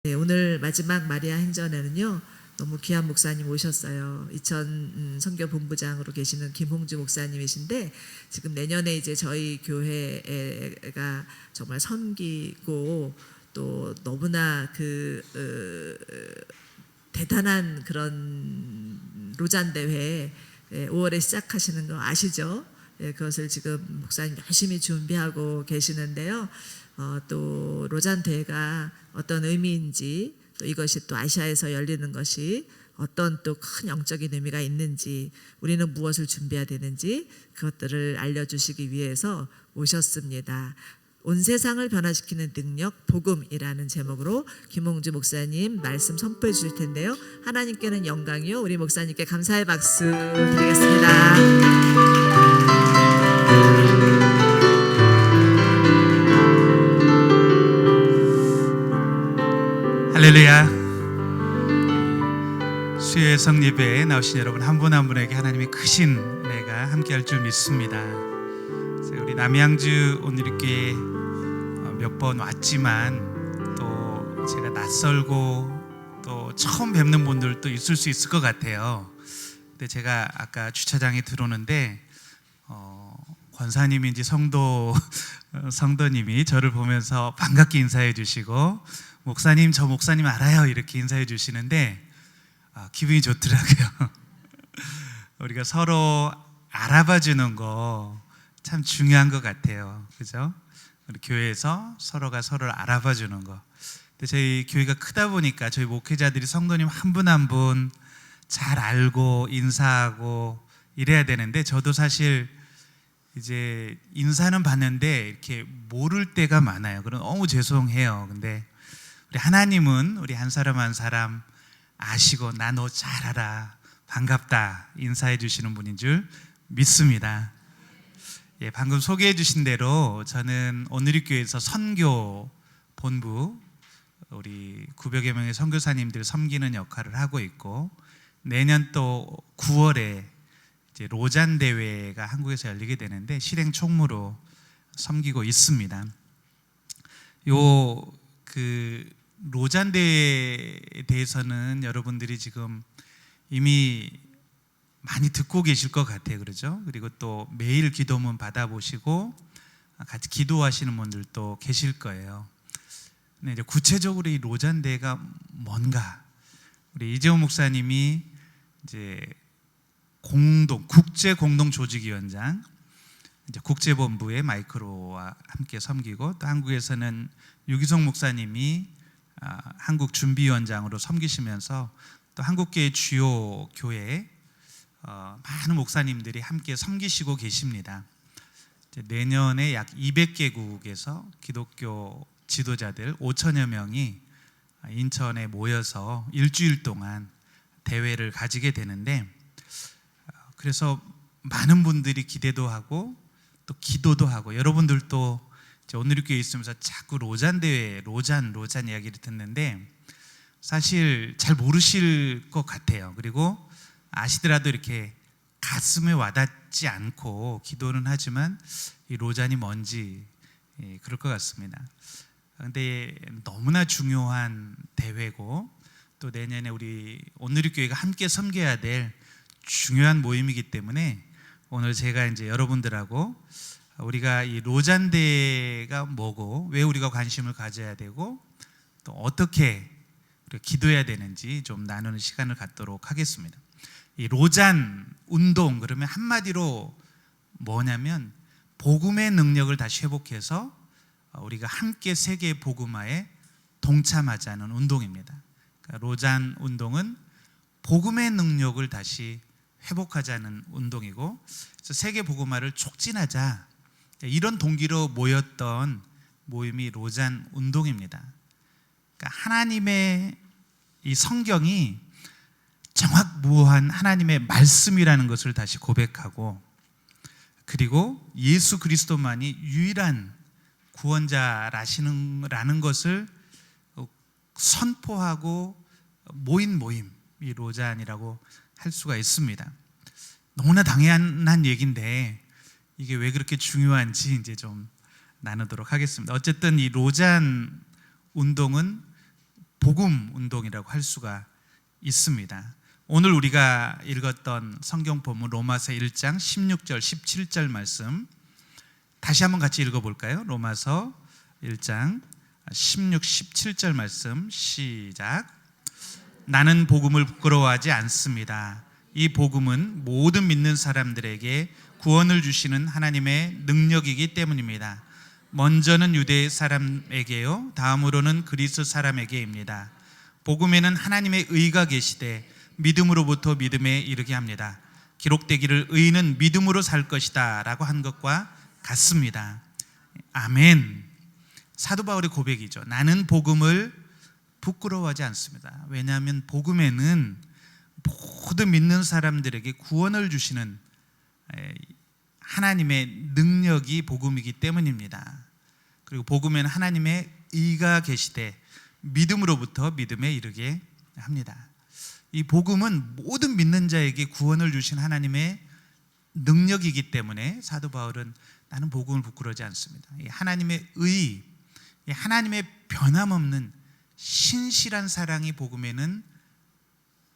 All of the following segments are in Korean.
네, 오늘 마지막 마리아 행전에는요 너무 귀한 목사님 오셨어요. 이천 선교 본부장으로 계시는 김홍주 목사님이신데 지금 내년에 이제 저희 교회가 정말 섬기고 또 너무나 대단한 그런 로잔 대회 5월에 시작하시는 거 아시죠? 그것을 지금 목사님 열심히 준비하고 계시는데요. 또 로잔 대회가 어떤 의미인지 또 이것이 또 아시아에서 열리는 것이 어떤 또 큰 영적인 의미가 있는지 우리는 무엇을 준비해야 되는지 그것들을 알려주시기 위해서 오셨습니다. 온 세상을 변화시키는 능력 복음이라는 제목으로 김홍주 목사님 말씀 선포해 주실 텐데요. 하나님께는 영광이요 우리 목사님께 감사의 박수 드리겠습니다. 할렐루야. 수요일 성리배에 나오신 여러분 한 분 한 분에게 하나님의 크신 은혜가 함께할 줄 믿습니다. 우리 남양주 온누리교회 몇 번 왔지만 또 제가 낯설고 또 처음 뵙는 분들도 있을 수 있을 것 같아요. 근데 제가 아까 주차장에 들어오는데 권사님인지 성도님이 저를 보면서 반갑게 인사해 주시고 목사님 저 목사님 알아요 이렇게 인사해 주시는데 기분이 좋더라고요. 우리가 서로 알아봐 주는 거 참 중요한 것 같아요. 그죠? 우리 교회에서 서로가 서로를 알아봐 주는 거. 근데 저희 교회가 크다 보니까 저희 목회자들이 성도님 한 분 한 분 잘 알고 인사하고 이래야 되는데 저도 사실 이제 인사는 받는데 이렇게 모를 때가 많아요. 그럼 너무 죄송해요. 근데 우리 하나님은 우리 한 사람 한 사람 아시고 나 너 잘 알아 반갑다 인사해 주시는 분인 줄 믿습니다. 예, 방금 소개해 주신 대로 저는 온누리교회에서 선교 본부 우리 900여 명의 선교사님들 섬기는 역할을 하고 있고 내년 또 9월에 이제 로잔 대회가 한국에서 열리게 되는데 실행 총무로 섬기고 있습니다. 로잔 대회에 대해서는 여러분들이 지금 이미 많이 듣고 계실 것 같아요. 그렇죠? 그리고 또 매일 기도문 받아보시고 같이 기도하시는 분들도 계실 거예요. 근데 이제 구체적으로 이 로잔 대회가 뭔가 우리 이재호 목사님이 이제 국제 공동 조직위원장 이제 국제본부의 마이크로와 함께 섬기고 또 한국에서는 유기성 목사님이 한국 준비위원장으로 섬기시면서 또 한국계의 주요 교회 많은 목사님들이 함께 섬기시고 계십니다. 내년에 약 200개국에서 기독교 지도자들 5천여 명이 인천에 모여서 일주일 동안 대회를 가지게 되는데 그래서 많은 분들이 기대도 하고 또 기도도 하고 여러분들도 온누리교회에 있으면서 자꾸 로잔 대회, 로잔 이야기를 듣는데 사실 잘 모르실 것 같아요. 그리고 아시더라도 이렇게 가슴에 와닿지 않고 기도는 하지만 이 로잔이 뭔지 그럴 것 같습니다. 그런데 너무나 중요한 대회고 또 내년에 우리 온누리교회가 함께 섬겨야 될 중요한 모임이기 때문에 오늘 제가 이제 여러분들하고 우리가 이 로잔 대회가 뭐고 왜 우리가 관심을 가져야 되고 또 어떻게 우리가 기도해야 되는지 좀 나누는 시간을 갖도록 하겠습니다. 이 로잔 운동 그러면 한마디로 뭐냐면 복음의 능력을 다시 회복해서 우리가 함께 세계 복음화에 동참하자는 운동입니다. 그러니까 로잔 운동은 복음의 능력을 다시 회복하자는 운동이고 그래서 세계 복음화를 촉진하자 이런 동기로 모였던 모임이 로잔 운동입니다. 그러니까 하나님의 이 성경이 정확무한 하나님의 말씀이라는 것을 다시 고백하고 그리고 예수 그리스도만이 유일한 구원자라는 것을 선포하고 모임 이 로잔이라고 할 수가 있습니다. 너무나 당연한 얘기인데 이게 왜 그렇게 중요한지 이제 좀 나누도록 하겠습니다. 어쨌든 이 로잔 운동은 복음 운동이라고 할 수가 있습니다. 오늘 우리가 읽었던 성경 본문 로마서 1장 16절 17절 말씀 다시 한번 같이 읽어볼까요? 로마서 1장 16, 17절 말씀 시작. 나는 복음을 부끄러워하지 않습니다. 이 복음은 모든 믿는 사람들에게 구원을 주시는 하나님의 능력이기 때문입니다. 먼저는 유대 사람에게요, 다음으로는 그리스 사람에게입니다. 복음에는 하나님의 의가 계시되 믿음으로부터 믿음에 이르게 합니다. 기록되기를 의인은 믿음으로 살 것이다 라고 한 것과 같습니다. 아멘. 사도 바울의 고백이죠. 나는 복음을 부끄러워하지 않습니다. 왜냐하면 복음에는 모든 믿는 사람들에게 구원을 주시는 하나님의 능력이 복음이기 때문입니다. 그리고 복음에는 하나님의 의가 계시되 믿음으로부터 믿음에 이르게 합니다. 이 복음은 모든 믿는 자에게 구원을 주신 하나님의 능력이기 때문에 사도 바울은 나는 복음을 부끄러워하지 않습니다. 이 하나님의 의, 이 하나님의 변함없는 신실한 사랑이 복음에는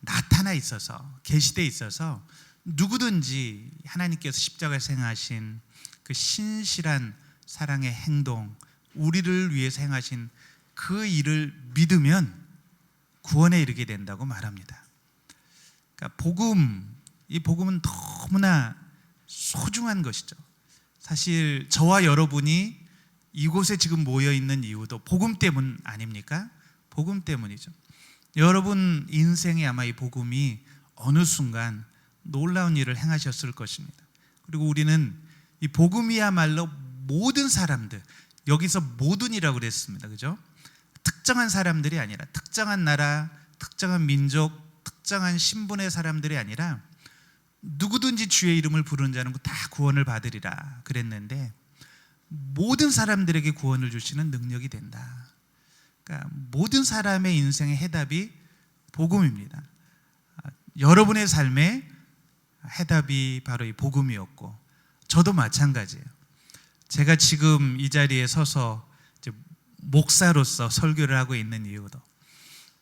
나타나 있어서, 계시되어 있어서 누구든지 하나님께서 십자가에서 행하신 그 신실한 사랑의 행동, 우리를 위해서 행하신 그 일을 믿으면 구원에 이르게 된다고 말합니다. 그러니까 이 복음은 너무나 소중한 것이죠. 사실 저와 여러분이 이곳에 지금 모여 있는 이유도 복음 때문 아닙니까? 복음 때문이죠. 여러분 인생에 아마 이 복음이 어느 순간 놀라운 일을 행하셨을 것입니다. 그리고 우리는 이 복음이야말로 모든 사람들, 여기서 모든이라고 그랬습니다. 그죠? 특정한 사람들이 아니라 특정한 나라, 특정한 민족, 특정한 신분의 사람들이 아니라 누구든지 주의 이름을 부르는 자는 다 구원을 받으리라 그랬는데 모든 사람들에게 구원을 주시는 능력이 된다. 그러니까 모든 사람의 인생의 해답이 복음입니다. 여러분의 삶의 해답이 바로 이 복음이었고 저도 마찬가지예요. 제가 지금 이 자리에 서서 이제 목사로서 설교를 하고 있는 이유도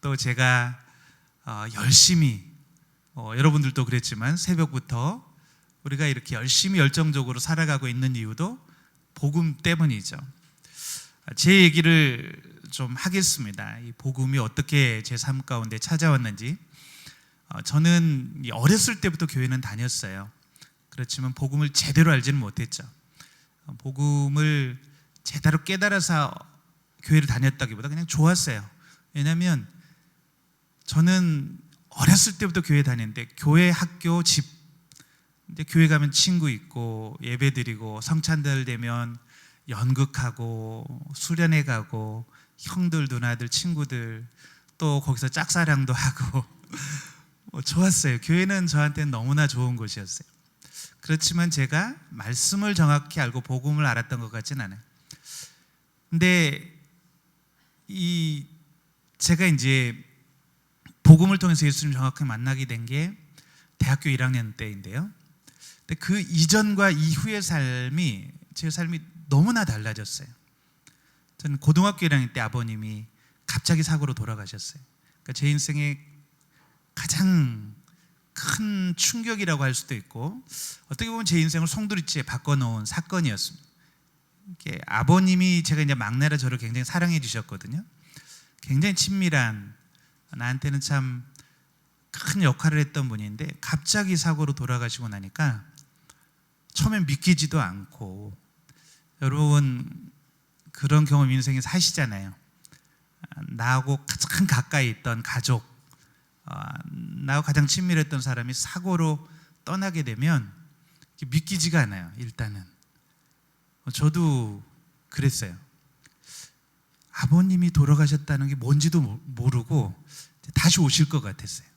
또 제가 열심히 여러분들도 그랬지만 새벽부터 우리가 이렇게 열심히 열정적으로 살아가고 있는 이유도 복음 때문이죠. 제 얘기를 좀 하겠습니다. 이 복음이 어떻게 제 삶 가운데 찾아왔는지. 저는 어렸을 때부터 교회는 다녔어요. 그렇지만 복음을 제대로 알지는 못했죠. 복음을 제대로 깨달아서 교회를 다녔다기보다 그냥 좋았어요. 왜냐하면 저는 어렸을 때부터 교회 다녔는데 교회, 학교, 집, 이제 교회 가면 친구 있고 예배 드리고 성찬들 되면 연극하고 수련회 가고 형들, 누나들, 친구들 또 거기서 짝사랑도 하고 좋았어요. 교회는 저한테는 너무나 좋은 곳이었어요. 그렇지만 제가 말씀을 정확히 알고 복음을 알았던 것 같지는 않아요. 근데 제가 이제 복음을 통해서 예수님을 정확히 만나게 된 게 대학교 1학년 때인데요. 근데 그 이전과 이후의 제 삶이 너무나 달라졌어요. 저는 고등학교 1학년 때 아버님이 갑자기 사고로 돌아가셨어요. 그러니까 제 인생의 가장 큰 충격이라고 할 수도 있고 어떻게 보면 제 인생을 송두리째 바꿔놓은 사건이었습니다. 이렇게 아버님이 제가 이제 막내라 저를 굉장히 사랑해 주셨거든요. 굉장히 친밀한 나한테는 참 큰 역할을 했던 분인데 갑자기 사고로 돌아가시고 나니까 처음엔 믿기지도 않고 여러분 그런 경험 인생에 사시잖아요. 나하고 가장 가까이 있던 가족, 나하고 가장 친밀했던 사람이 사고로 떠나게 되면 믿기지가 않아요. 일단은 저도 그랬어요. 아버님이 돌아가셨다는 게 뭔지도 모르고 다시 오실 것 같았어요.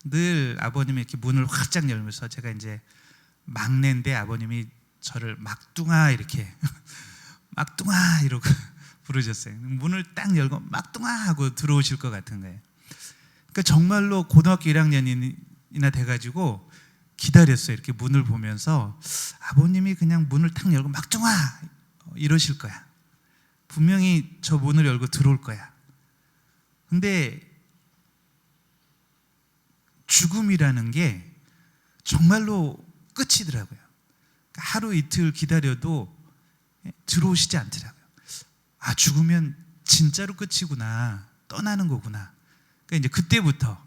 늘 아버님이 이렇게 문을 활짝 열면서 제가 이제 막내인데 아버님이 저를 막둥아 이렇게 막둥아 이러고 부르셨어요. 문을 딱 열고 막둥아 하고 들어오실 것 같은 거예요. 그러니까 정말로 고등학교 1학년이나 돼가지고 기다렸어요. 이렇게 문을 보면서 아버님이 그냥 문을 탁 열고 막둥아 이러실 거야. 분명히 저 문을 열고 들어올 거야. 근데 죽음이라는 게 정말로 끝이더라고요. 하루 이틀 기다려도 들어오시지 않더라고요. 아, 죽으면 진짜로 끝이구나, 떠나는 거구나. 그러니까 이제 그때부터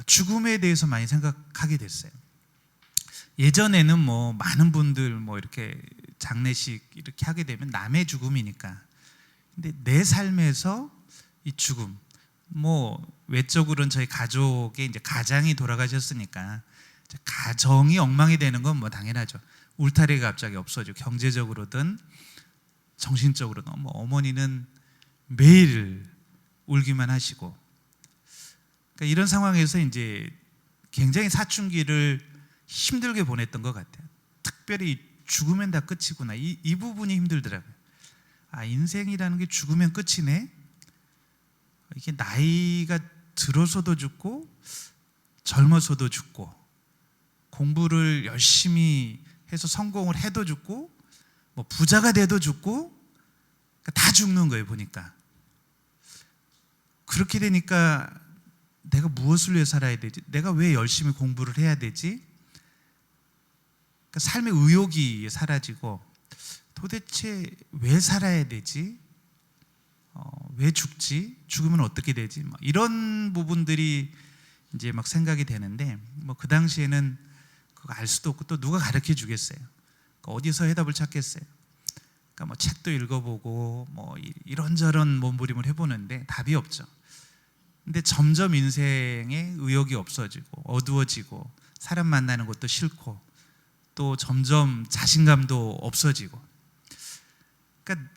죽음에 대해서 많이 생각하게 됐어요. 예전에는 뭐 많은 분들 뭐 이렇게 장례식 이렇게 하게 되면 남의 죽음이니까. 근데 내 삶에서 이 죽음, 뭐 외적으로는 저희 가족의 이제 가장이 돌아가셨으니까 가정이 엉망이 되는 건 뭐 당연하죠. 울타리가 갑자기 없어지고 경제적으로든 정신적으로든 뭐 어머니는 매일 울기만 하시고, 그러니까 이런 상황에서 이제 굉장히 사춘기를 힘들게 보냈던 것 같아요. 특별히 죽으면 다 끝이구나, 이 부분이 힘들더라고요. 아, 인생이라는 게 죽으면 끝이네. 이게 나이가 들어서도 죽고 젊어서도 죽고, 공부를 열심히 해서 성공을 해도 죽고, 뭐 부자가 돼도 죽고, 그러니까 다 죽는 거예요. 보니까 그렇게 되니까 내가 무엇을 위해 살아야 되지? 내가 왜 열심히 공부를 해야 되지? 그러니까 삶의 의욕이 사라지고, 도대체 왜 살아야 되지? 왜 죽지? 죽으면 어떻게 되지? 막 이런 부분들이 이제 막 생각이 되는데, 뭐 그 당시에는 그거 알 수도 없고 또 누가 가르쳐 주겠어요? 그러니까 어디서 해답을 찾겠어요? 그러니까 뭐 책도 읽어보고 뭐 이런저런 몸부림을 해보는데 답이 없죠. 근데 점점 인생에 의욕이 없어지고 어두워지고, 사람 만나는 것도 싫고, 또 점점 자신감도 없어지고. 그러니까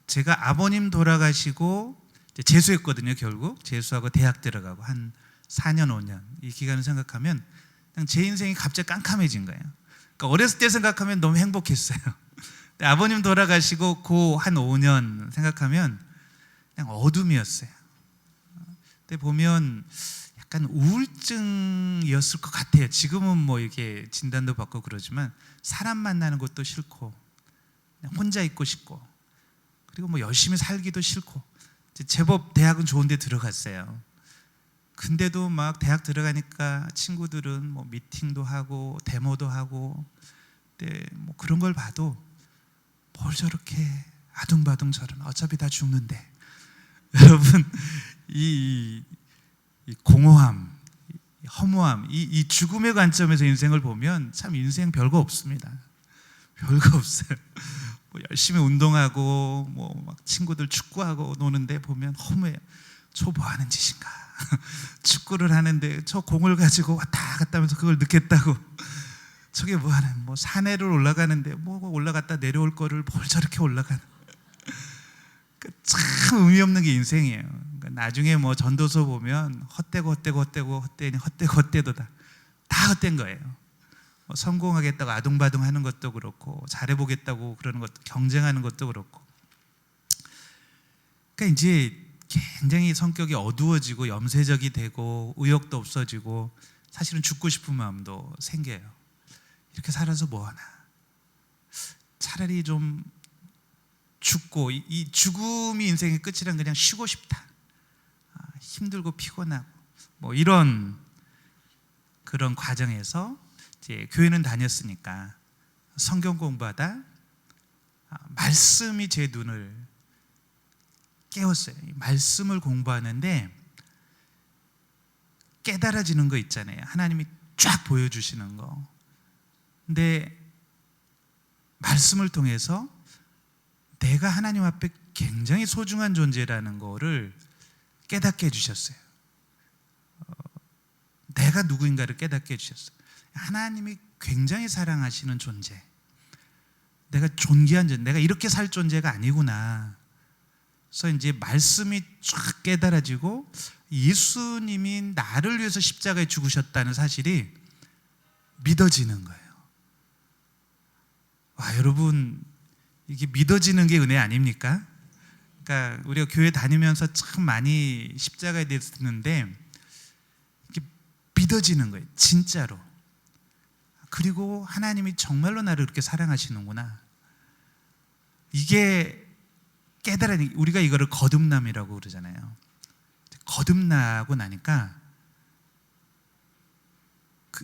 제가 아버님 돌아가시고 이제 재수했거든요. 결국 재수하고 대학 들어가고 한 4년 5년 이 기간을 생각하면 그냥 제 인생이 갑자기 깜깜해진 거예요. 그러니까 어렸을 때 생각하면 너무 행복했어요. 근데 아버님 돌아가시고 그 한 5년 생각하면 그냥 어둠이었어요. 근데 보면 약간 우울증이었을 것 같아요. 지금은 뭐 이렇게 진단도 받고 그러지만 사람 만나는 것도 싫고 그냥 혼자 있고 싶고, 그리고 뭐 열심히 살기도 싫고. 제법 대학은 좋은 데 들어갔어요. 근데도 막 대학 들어가니까 친구들은 뭐 미팅도 하고 데모도 하고, 근데 뭐 그런 걸 봐도 뭘 저렇게 아둥바둥 저런, 어차피 다 죽는데. 여러분, 이 공허함, 허무함, 이 죽음의 관점에서 인생을 보면 참 인생 별거 없습니다. 별거 없어요. 뭐 열심히 운동하고 뭐 막 친구들 축구하고 노는데 보면 허무해요. 저 뭐 하는 짓인가? 축구를 하는데 저 공을 가지고 왔다 갔다 하면서 그걸 넣겠다고. 저게 뭐 하는, 뭐 산에를 올라가는데 뭐 올라갔다 내려올 거를 뭘 저렇게 올라가는. 참 의미 없는 게 인생이에요. 그러니까 나중에 뭐 전도서 보면 헛되고 헛되도다. 다 헛된 거예요. 뭐 성공하겠다고 아둥바둥 하는 것도 그렇고, 잘해보겠다고 그러는 것도, 경쟁하는 것도 그렇고. 그러니까 이제 굉장히 성격이 어두워지고 염세적이 되고 의욕도 없어지고, 사실은 죽고 싶은 마음도 생겨요. 이렇게 살아서 뭐하나, 차라리 좀 죽고, 이 죽음이 인생의 끝이란 그냥 쉬고 싶다, 힘들고 피곤하고 뭐 이런 그런 과정에서 이제 교회는 다녔으니까 성경 공부하다 말씀이 제 눈을 깨웠어요. 말씀을 공부하는데 깨달아지는 거 있잖아요. 하나님이 쫙 보여주시는 거. 근데 말씀을 통해서 내가 하나님 앞에 굉장히 소중한 존재라는 거를 깨닫게 해주셨어요. 내가 누구인가를 깨닫게 해주셨어요. 하나님이 굉장히 사랑하시는 존재, 내가 존귀한 존재, 내가 이렇게 살 존재가 아니구나. 그래서 이제 말씀이 쫙 깨달아지고, 예수님이 나를 위해서 십자가에 죽으셨다는 사실이 믿어지는 거예요. 와, 여러분, 이게 믿어지는 게 은혜 아닙니까? 그러니까 우리가 교회 다니면서 참 많이 십자가에 대해서 듣는데 이게 믿어지는 거예요, 진짜로. 그리고 하나님이 정말로 나를 그렇게 사랑하시는구나. 이게 깨달으니, 우리가 이거를 거듭남이라고 그러잖아요. 거듭나고 나니까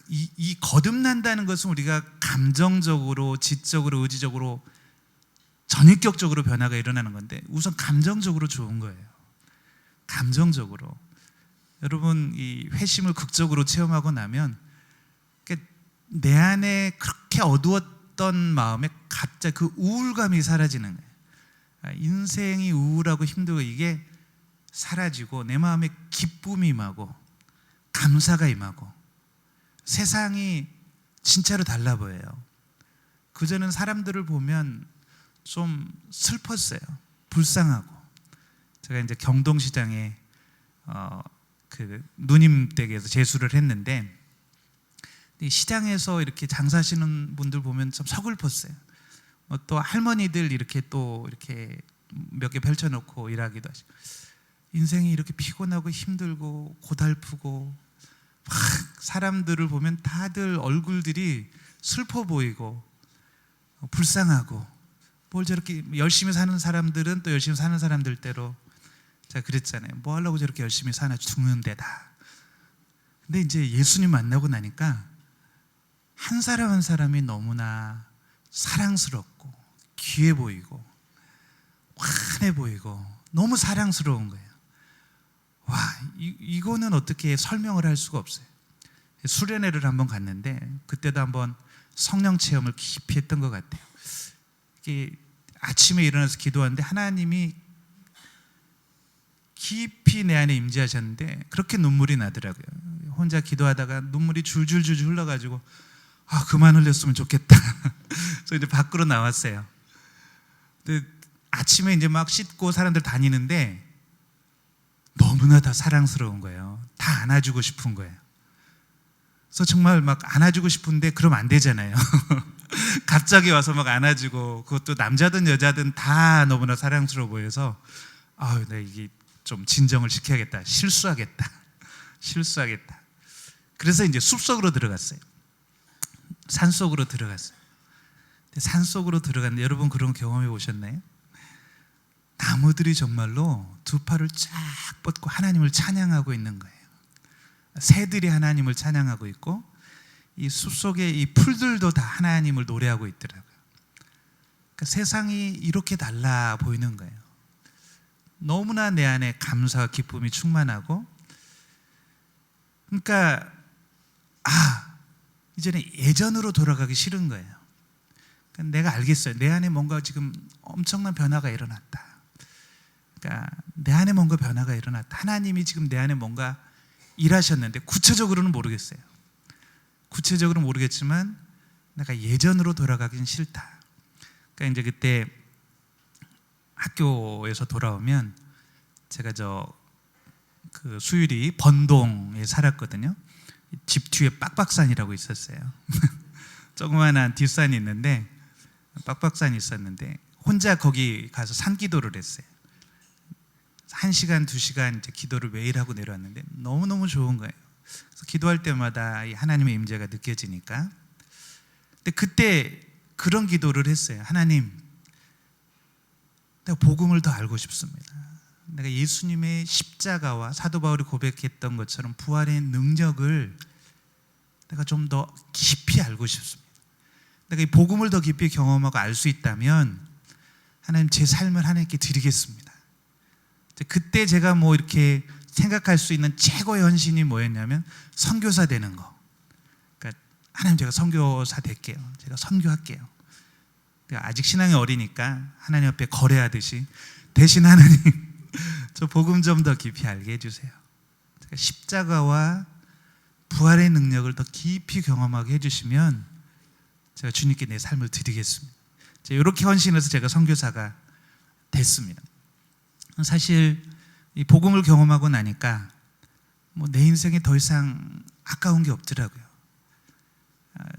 이 거듭난다는 것은 우리가 감정적으로, 지적으로, 의지적으로 전인격적으로 변화가 일어나는 건데 우선 감정적으로 좋은 거예요. 감정적으로. 여러분 이 회심을 극적으로 체험하고 나면 내 안에 그렇게 어두웠던 마음에 갑자기 그 우울감이 사라지는 거예요. 인생이 우울하고 힘들고 이게 사라지고 내 마음에 기쁨이 임하고 감사가 임하고 세상이 진짜로 달라 보여요. 그전엔 사람들을 보면 좀 슬펐어요. 불쌍하고. 제가 이제 경동시장에 그 누님 댁에서 제수를 했는데 시장에서 이렇게 장사하시는 분들 보면 좀 서글펐어요. 또 할머니들 이렇게 또 이렇게 몇 개 펼쳐놓고 일하기도 하시고 인생이 이렇게 피곤하고 힘들고 고달프고 막 사람들을 보면 다들 얼굴들이 슬퍼 보이고 불쌍하고 뭘 저렇게 열심히 사는 사람들은 또 열심히 사는 사람들대로 제가 그랬잖아요. 뭐 하려고 저렇게 열심히 사나 죽는 데다. 근데 이제 예수님 만나고 나니까 한 사람 한 사람이 너무나 사랑스럽고 귀해 보이고 환해 보이고 너무 사랑스러운 거예요. 와, 이거는 어떻게 설명을 할 수가 없어요. 수련회를 한번 갔는데 그때도 한번 성령 체험을 깊이 했던 것 같아요. 이게 아침에 일어나서 기도하는데 하나님이 깊이 내 안에 임재하셨는데 그렇게 눈물이 나더라고요. 혼자 기도하다가 눈물이 줄줄줄 흘러가지고 그만 흘렸으면 좋겠다. 그래서 이제 밖으로 나왔어요. 근데 아침에 이제 막 씻고 사람들 다니는데 너무나 다 사랑스러운 거예요. 다 안아주고 싶은 거예요. 그래서 정말 막 안아주고 싶은데 그러면 안 되잖아요. 갑자기 와서 막 안아주고 그것도 남자든 여자든 다 너무나 사랑스러워 보여서 나 이게 좀 진정을 시켜야겠다. 실수하겠다. 그래서 이제 숲속으로 들어갔어요. 산속으로 들어갔어요. 산속으로 들어갔는데 여러분 그런 경험해 보셨나요? 나무들이 정말로 두 팔을 쫙 뻗고 하나님을 찬양하고 있는 거예요. 새들이 하나님을 찬양하고 있고 이 숲속의 이 풀들도 다 하나님을 노래하고 있더라고요. 그러니까 세상이 이렇게 달라 보이는 거예요. 너무나 내 안에 감사와 기쁨이 충만하고 그러니까 이제는 예전으로 돌아가기 싫은 거예요. 그러니까 내가 알겠어요. 내 안에 뭔가 지금 엄청난 변화가 일어났다. 그러니까 내 안에 뭔가 변화가 일어났다. 하나님이 지금 내 안에 뭔가 일하셨는데 구체적으로는 모르겠어요. 구체적으로는 모르겠지만 내가 예전으로 돌아가긴 싫다. 그러니까 이제 그때 학교에서 돌아오면 제가 그 수유리 번동에 살았거든요. 집 뒤에 빡빡산이라고 있었어요. 조그만한 뒷산이 있는데 빡빡산이 있었는데 혼자 거기 가서 산기도를 했어요. 1시간, 2시간 이제 기도를 매일 하고 내려왔는데 너무너무 좋은 거예요. 그래서 기도할 때마다 이 하나님의 임재가 느껴지니까. 근데 그때 그런 기도를 했어요. 하나님, 내가 복음을 더 알고 싶습니다. 내가 예수님의 십자가와 사도 바울이 고백했던 것처럼 부활의 능력을 내가 좀 더 깊이 알고 싶습니다. 내가 이 복음을 더 깊이 경험하고 알 수 있다면 하나님 제 삶을 하나님께 드리겠습니다. 그때 제가 뭐 이렇게 생각할 수 있는 최고의 헌신이 뭐였냐면 선교사 되는 거. 그러니까 하나님 제가 선교사 될게요. 제가 선교할게요. 아직 신앙이 어리니까 하나님 앞에 거래하듯이 대신 하나님 저 복음 좀 더 깊이 알게 해주세요. 제가 십자가와 부활의 능력을 더 깊이 경험하게 해주시면 제가 주님께 내 삶을 드리겠습니다. 이렇게 헌신해서 제가 선교사가 됐습니다. 사실 이 복음을 경험하고 나니까 뭐 내 인생에 더 이상 아까운 게 없더라고요.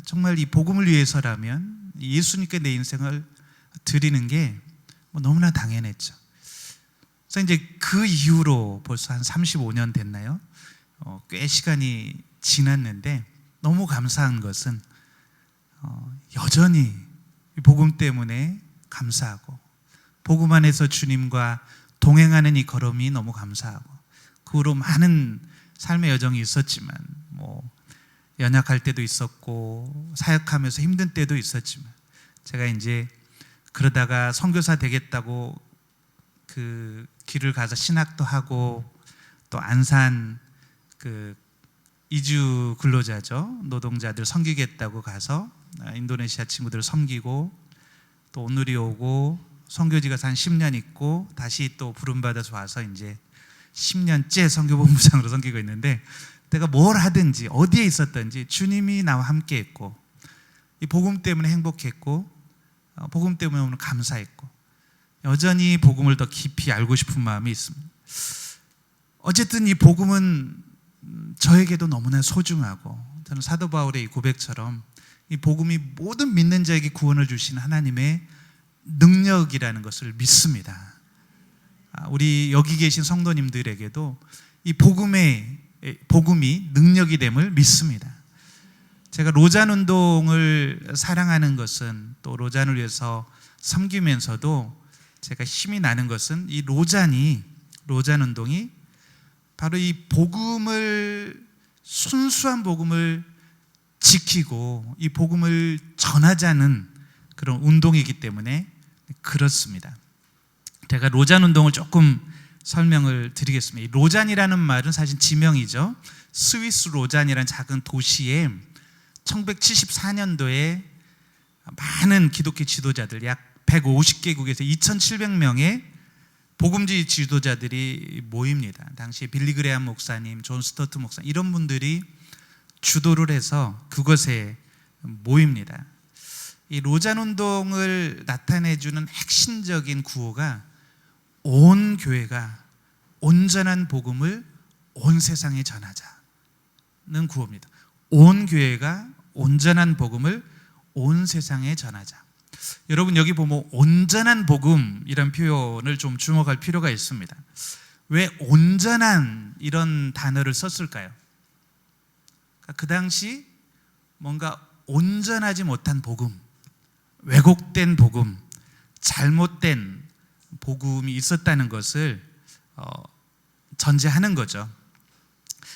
정말 이 복음을 위해서라면 예수님께 내 인생을 드리는 게 뭐 너무나 당연했죠. 그래서 이제 그 이후로 벌써 한 35년 됐나요? 꽤 시간이 지났는데 너무 감사한 것은 여전히 복음 때문에 감사하고 복음 안에서 주님과 동행하는 이 걸음이 너무 감사하고 그 후로 많은 삶의 여정이 있었지만 뭐 연약할 때도 있었고 사역하면서 힘든 때도 있었지만 제가 이제 그러다가 선교사 되겠다고 그 길을 가서 신학도 하고 또 안산 그 이주 근로자죠. 노동자들 섬기겠다고 가서 인도네시아 친구들을 섬기고 또 오늘이 오고 선교지 가서 한 10년 있고 다시 또 부름받아서 와서 이제 10년째 선교본부장으로 섬기고 있는데 내가 뭘 하든지 어디에 있었든지 주님이 나와 함께 했고 이 복음 때문에 행복했고 복음 때문에 오늘 감사했고 여전히 복음을 더 깊이 알고 싶은 마음이 있습니다. 어쨌든 이 복음은 저에게도 너무나 소중하고 저는 사도 바울의 이 고백처럼 이 복음이 모든 믿는 자에게 구원을 주신 하나님의 능력이라는 것을 믿습니다. 우리 여기 계신 성도님들에게도 이 복음이 능력이 됨을 믿습니다. 제가 로잔 운동을 사랑하는 것은 또 로잔을 위해서 섬기면서도 제가 힘이 나는 것은 이 로잔 운동이 바로 이 순수한 복음을 지키고 이 복음을 전하자는 그런 운동이기 때문에 그렇습니다. 제가 로잔 운동을 조금 설명을 드리겠습니다. 이 로잔이라는 말은 사실 지명이죠. 스위스 로잔이라는 작은 도시에 1974년도에 많은 기독교 지도자들 약 150개국에서 2,700명의 복음주의 지도자들이 모입니다. 당시에 빌리 그레함 목사님, 존 스토트 목사님 이런 분들이 주도를 해서 그것에 모입니다. 이 로잔 운동을 나타내주는 핵심적인 구호가 온 교회가 온전한 복음을 온 세상에 전하자는 구호입니다. 온 교회가 온전한 복음을 온 세상에 전하자. 여러분 여기 보면 온전한 복음이란 표현을 좀 주목할 필요가 있습니다. 왜 온전한 이런 단어를 썼을까요? 그 당시 뭔가 온전하지 못한 복음, 왜곡된 복음, 잘못된 복음이 있었다는 것을 전제하는 거죠.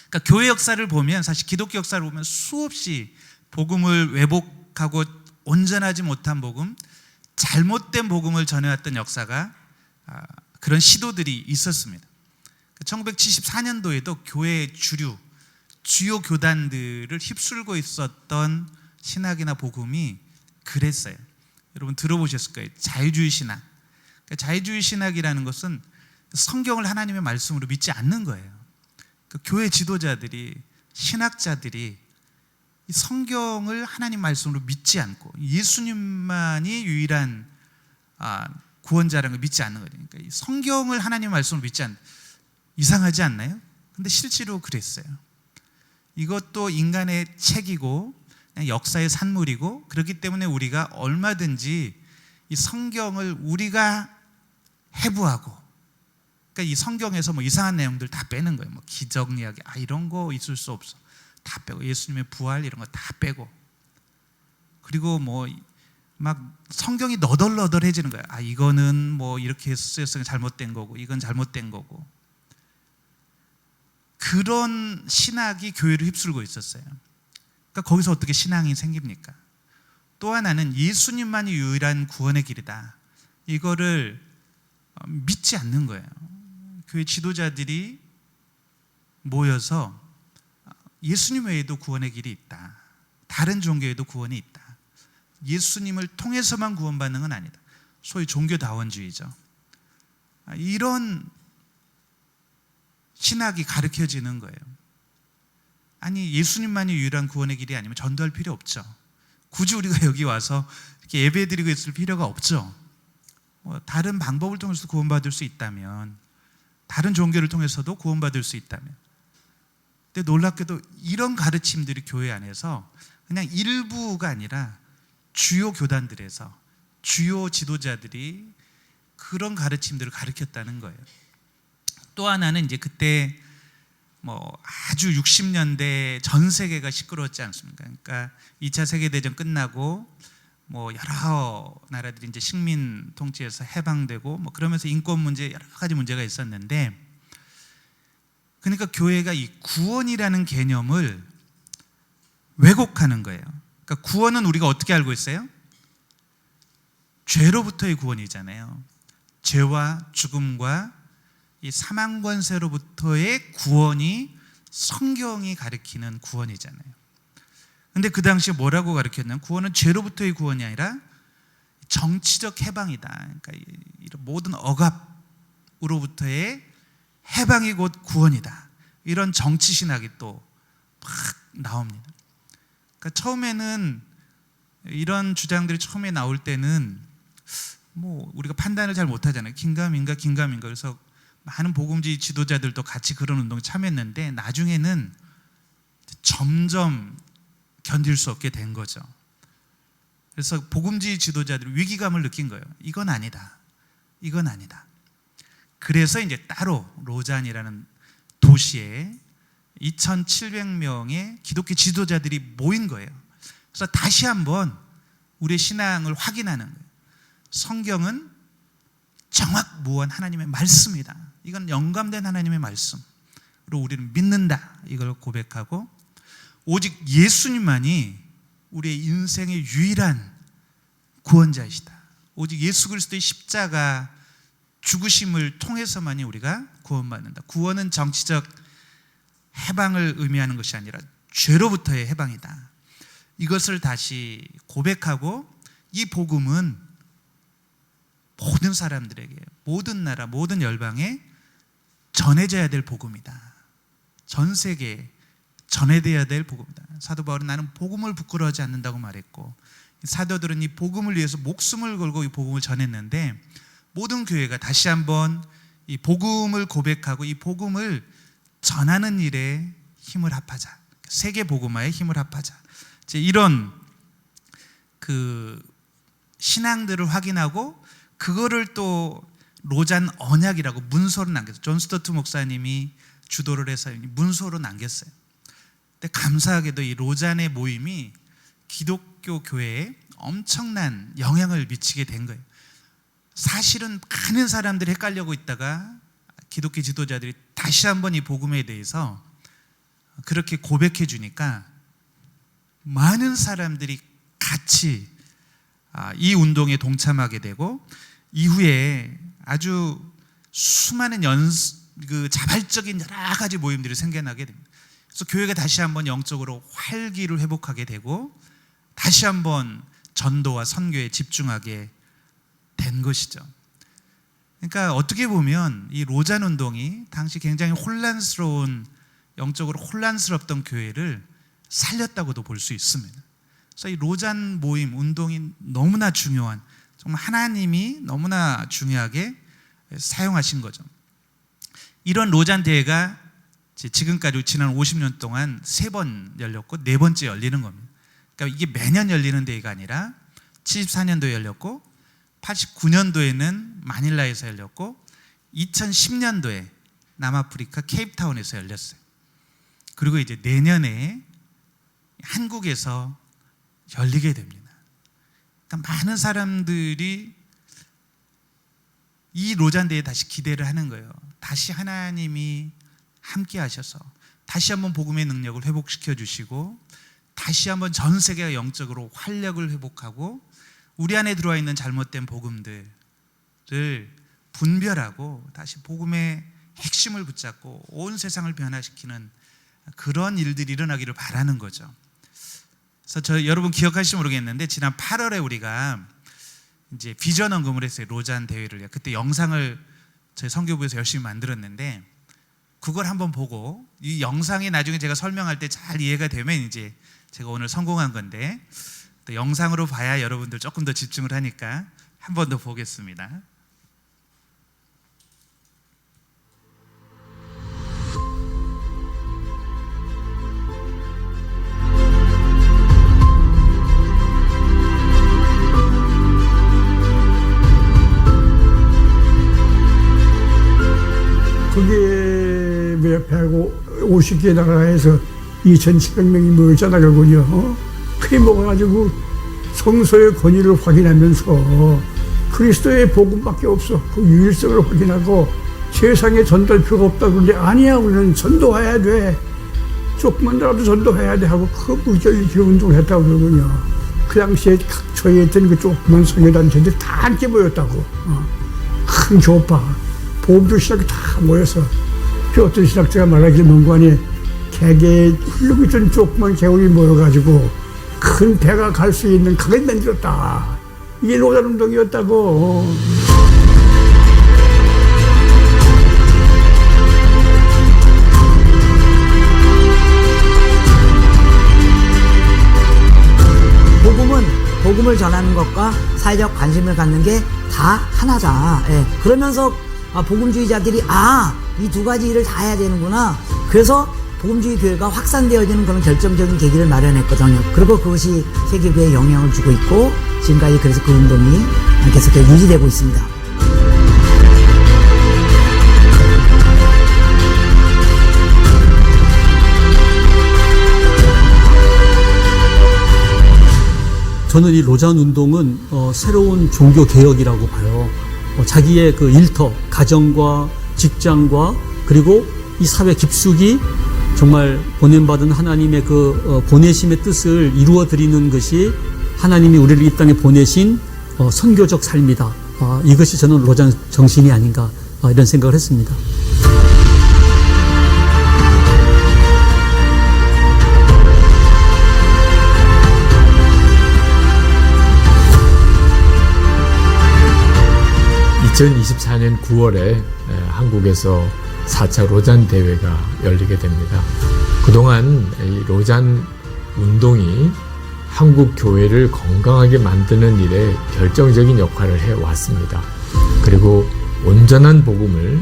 그러니까 교회 역사를 보면 사실 기독교 역사를 보면 수없이 복음을 왜곡하고 온전하지 못한 복음, 잘못된 복음을 전해왔던 역사가 그런 시도들이 있었습니다. 1974년도에도 교회의 주요 교단들을 휩쓸고 있었던 신학이나 복음이 그랬어요. 여러분 들어보셨을 거예요. 자유주의 신학. 그러니까 자유주의 신학이라는 것은 성경을 하나님의 말씀으로 믿지 않는 거예요. 교회 지도자들이 신학자들이 이 성경을 하나님 말씀으로 믿지 않고 예수님만이 유일한 구원자라는 걸 믿지 않는 거예요. 그러니까 이 성경을 하나님 말씀으로 믿지 않는 이상하지 않나요? 근데 실제로 그랬어요. 이것도 인간의 책이고 그냥 역사의 산물이고 그렇기 때문에 우리가 얼마든지 이 성경을 우리가 해부하고 그러니까 이 성경에서 뭐 이상한 내용들 다 빼는 거예요. 뭐 기적 이야기 이런 거 있을 수 없어. 다 빼고 예수님의 부활 이런 거 다 빼고 그리고 뭐 막 성경이 너덜너덜해지는 거예요. 이거는 뭐 이렇게 쓰였으니 잘못된 거고 이건 잘못된 거고 그런 신학이 교회를 휩쓸고 있었어요. 그러니까 거기서 어떻게 신앙이 생깁니까? 또 하나는 예수님만이 유일한 구원의 길이다. 이거를 믿지 않는 거예요. 교회 지도자들이 모여서 예수님 외에도 구원의 길이 있다. 다른 종교에도 구원이 있다. 예수님을 통해서만 구원받는 건 아니다. 소위 종교다원주의죠. 이런 신학이 가르쳐지는 거예요. 아니 예수님만이 유일한 구원의 길이 아니면 전도할 필요 없죠. 굳이 우리가 여기 와서 이렇게 예배드리고 있을 필요가 없죠. 다른 방법을 통해서 구원받을 수 있다면 다른 종교를 통해서도 구원받을 수 있다면 근데 놀랍게도 이런 가르침들이 교회 안에서 그냥 일부가 아니라 주요 교단들에서 주요 지도자들이 그런 가르침들을 가르쳤다는 거예요. 또 하나는 이제 그때 뭐 아주 60년대 전 세계가 시끄러웠지 않습니까? 그러니까 2차 세계대전 끝나고 뭐 여러 나라들이 이제 식민 통치에서 해방되고 뭐 그러면서 인권 문제 여러 가지 문제가 있었는데 그러니까 교회가 이 구원이라는 개념을 왜곡하는 거예요. 그러니까 구원은 우리가 어떻게 알고 있어요? 죄로부터의 구원이잖아요. 죄와 죽음과 이 사망 권세로부터의 구원이 성경이 가리키는 구원이잖아요. 근데 그 당시에 뭐라고 가르쳤냐면 구원은 죄로부터의 구원이 아니라 정치적 해방이다. 그러니까 이런 모든 억압으로부터의 해방이 곧 구원이다. 이런 정치 신학이 또 막 나옵니다. 그러니까 처음에는 이런 주장들이 처음에 나올 때는 뭐 우리가 판단을 잘 못하잖아요. 긴가민가. 그래서 많은 복음주의 지도자들도 같이 그런 운동에 참여했는데 나중에는 점점 견딜 수 없게 된 거죠. 그래서 복음주의 지도자들이 위기감을 느낀 거예요. 이건 아니다. 그래서 이제 따로 로잔이라는 도시에 2,700명의 기독교 지도자들이 모인 거예요. 그래서 다시 한번 우리의 신앙을 확인하는 거예요. 성경은 정확무한 하나님의 말씀이다. 이건 영감된 하나님의 말씀으로 우리는 믿는다. 이걸 고백하고 오직 예수님만이 우리의 인생의 유일한 구원자이시다. 오직 예수 그리스도의 십자가 죽으심을 통해서만이 우리가 구원받는다. 구원은 정치적 해방을 의미하는 것이 아니라 죄로부터의 해방이다. 이것을 다시 고백하고 이 복음은 모든 사람들에게, 모든 나라, 모든 열방에 전해져야 될 복음이다. 전 세계에 전해져야 될 복음이다. 사도 바울은 나는 복음을 부끄러워하지 않는다고 말했고, 사도들은 이 복음을 위해서 목숨을 걸고 이 복음을 전했는데, 모든 교회가 다시 한번 이 복음을 고백하고 이 복음을 전하는 일에 힘을 합하자. 세계 복음화에 힘을 합하자. 이제 이런 그 신앙들을 확인하고 그거를 또 로잔 언약이라고 문서로 남겼어요. 존 스토트 목사님이 주도를 해서 문서로 남겼어요. 근데 감사하게도 이 로잔의 모임이 기독교 교회에 엄청난 영향을 미치게 된 거예요. 사실은 많은 사람들이 헷갈려고 있다가 기독교 지도자들이 다시 한번 이 복음에 대해서 그렇게 고백해 주니까 많은 사람들이 같이 이 운동에 동참하게 되고, 이후에 아주 수많은 자발적인 여러 가지 모임들이 생겨나게 됩니다. 그래서 교회가 다시 한번 영적으로 활기를 회복하게 되고 다시 한번 전도와 선교에 집중하게 된 것이죠. 그러니까 어떻게 보면 이 로잔 운동이 당시 굉장히 영적으로 혼란스럽던 교회를 살렸다고도 볼 수 있습니다. 그래서 이 로잔 모임 운동이 너무나 중요한, 정말 하나님이 너무나 중요하게 사용하신 거죠. 이런 로잔 대회가 지금까지 지난 50년 동안 3번 열렸고 4번째 열리는 겁니다. 그러니까 이게 매년 열리는 대회가 아니라 74년도에 열렸고 89년도에는 마닐라에서 열렸고 2010년도에 남아프리카 케이프타운에서 열렸어요. 그리고 이제 내년에 한국에서 열리게 됩니다. 그러니까 많은 사람들이 이 로잔 대회에 다시 기대를 하는 거예요. 다시 하나님이 함께 하셔서 다시 한번 복음의 능력을 회복시켜 주시고 다시 한번 전 세계가 영적으로 활력을 회복하고 우리 안에 들어와 있는 잘못된 복음들을 분별하고 다시 복음의 핵심을 붙잡고 온 세상을 변화시키는 그런 일들이 일어나기를 바라는 거죠. 그래서 여러분 기억하실지 모르겠는데 지난 8월에 우리가 이제 비전 헌금을 했어요. 로잔 대회를. 그때 영상을 저희 선교부에서 열심히 만들었는데 그걸 한번 보고 이 영상이 나중에 제가 설명할 때 잘 이해가 되면 이제 제가 오늘 성공한 건데 또 영상으로 봐야 여러분들 조금 더 집중을 하니까 한 번 더 보겠습니다. 그게 몇 150개 나라에서 2,700명이 모였잖아 결국은요. 그게 모아가지고 성소의 권위를 확인하면서 그리스도의 복음밖에 없어. 그 유일성을 확인하고 세상에 전도할 필요가 없다고 그러는데 아니야 우리는 전도해야 돼. 조금만이라도 전도해야 돼 하고 그 무지하게 운동을 했다고 그러거든요. 그 당시에 각처에 있던 그 조그만 성회단체들 다 함께 모였다고. 큰 교파, 보험도 신학이 다 모여서 그 어떤 신학자가 말하기를 문관에 개개에 흐르고 있던 조그만 개울이 모여가지고 큰 배가 갈 수 있는 강을 만들었다. 이게 로잔운동이었다고. 복음을 전하는 것과 사회적 관심을 갖는 게 다 하나다. 예. 그러면서 복음주의자들이 이 두 가지 일을 다 해야 되는구나. 그래서 복음주의 교회가 확산되어지는 그런 결정적인 계기를 마련했거든요. 그리고 그것이 세계교회에 영향을 주고 있고 지금까지 그래서 그 운동이 계속해서 유지되고 있습니다. 저는 이 로잔 운동은 새로운 종교 개혁이라고 봐요. 자기의 그 일터, 가정과 직장과 그리고 이 사회 깊숙이 정말 보냄받은 하나님의 그 보내심의 뜻을 이루어 드리는 것이 하나님이 우리를 이 땅에 보내신 선교적 삶이다. 이것이 저는 로잔 정신이 아닌가 이런 생각을 했습니다. (2024년 9월에) 한국에서 4차 로잔 대회가 열리게 됩니다. 그동안 이 로잔 운동이 한국 교회를 건강하게 만드는 일에 결정적인 역할을 해왔습니다. 그리고 온전한 복음을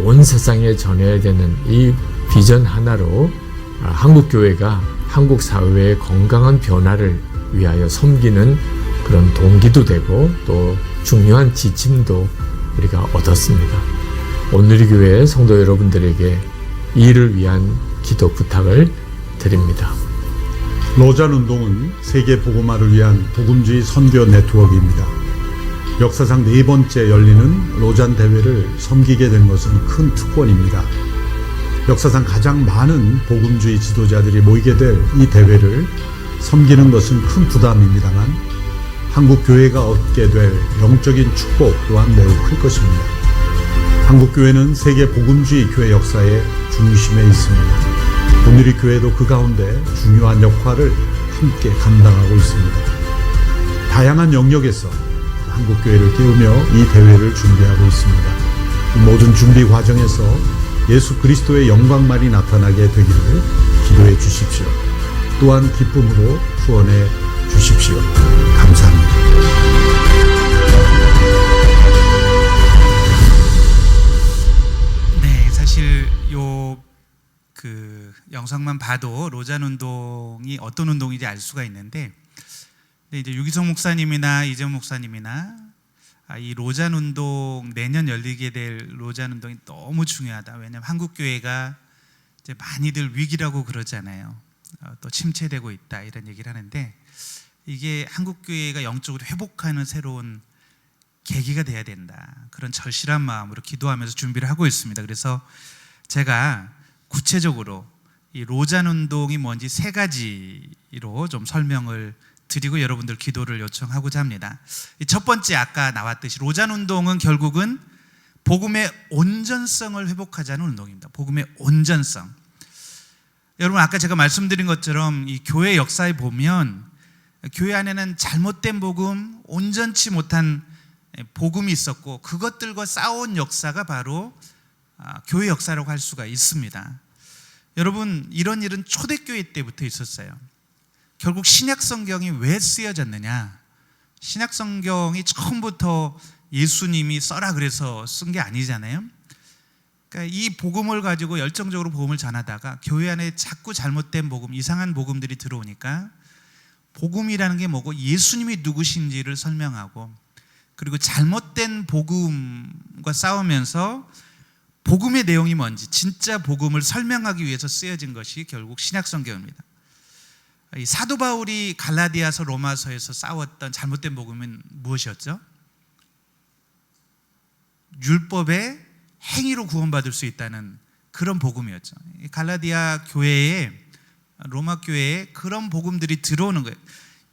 온 세상에 전해야 되는 이 비전 하나로 한국 교회가 한국 사회의 건강한 변화를 위하여 섬기는 그런 동기도 되고 또 중요한 지침도 우리가 얻었습니다. 온누리 교회 성도 여러분들에게 이 일을 위한 기도 부탁을 드립니다. 로잔 운동은 세계 복음화를 위한 복음주의 선교 네트워크입니다. 역사상 4번째 열리는 로잔 대회를 섬기게 된 것은 큰 특권입니다. 역사상 가장 많은 복음주의 지도자들이 모이게 될 이 대회를 섬기는 것은 큰 부담입니다만 한국 교회가 얻게 될 영적인 축복 또한 매우 클 것입니다. 한국 교회는 세계 복음주의 교회 역사의 중심에 있습니다. 온누리 교회도 그 가운데 중요한 역할을 함께 감당하고 있습니다. 다양한 영역에서 한국 교회를 깨우며 이 대회를 준비하고 있습니다. 이 모든 준비 과정에서 예수 그리스도의 영광만이 나타나게 되기를 기도해 주십시오. 또한 기쁨으로 후원해 주십시오. 감사합니다. 네, 사실 영상만 봐도 로잔 운동이 어떤 운동인지 알 수가 있는데, 근데 이제 유기성 목사님이나 이재훈 목사님이나 이 로잔 운동, 내년 열리게 될 로잔 운동이 너무 중요하다. 왜냐하면 한국 교회가 이제 많이들 위기라고 그러잖아요. 또 침체되고 있다 이런 얘기를 하는데, 이게 한국 교회가 영적으로 회복하는 새로운 계기가 돼야 된다. 그런 절실한 마음으로 기도하면서 준비를 하고 있습니다. 그래서 제가 구체적으로 이 로잔 운동이 뭔지 3가지로 좀 설명을 드리고 여러분들 기도를 요청하고자 합니다. 첫 번째, 아까 나왔듯이 로잔 운동은 결국은 복음의 온전성을 회복하자는 운동입니다. 복음의 온전성. 여러분, 아까 제가 말씀드린 것처럼 이 교회 역사에 보면 교회 안에는 잘못된 복음, 온전치 못한 복음이 있었고 그것들과 싸운 역사가 바로 교회 역사라고 할 수가 있습니다. 여러분, 이런 일은 초대교회 때부터 있었어요. 결국 신약성경이 왜 쓰여졌느냐? 신약성경이 처음부터 예수님이 써라 그래서 쓴 게 아니잖아요. 그러니까 이 복음을 가지고 열정적으로 복음을 전하다가 교회 안에 자꾸 잘못된 복음, 이상한 복음들이 들어오니까 복음이라는 게 뭐고 예수님이 누구신지를 설명하고, 그리고 잘못된 복음과 싸우면서 복음의 내용이 뭔지 진짜 복음을 설명하기 위해서 쓰여진 것이 결국 신약성경입니다. 이 사도 바울이 갈라디아서 로마서에서 싸웠던 잘못된 복음은 무엇이었죠? 율법의 행위로 구원받을 수 있다는 그런 복음이었죠. 이 갈라디아 교회에, 로마 교회에 그런 복음들이 들어오는 거예요.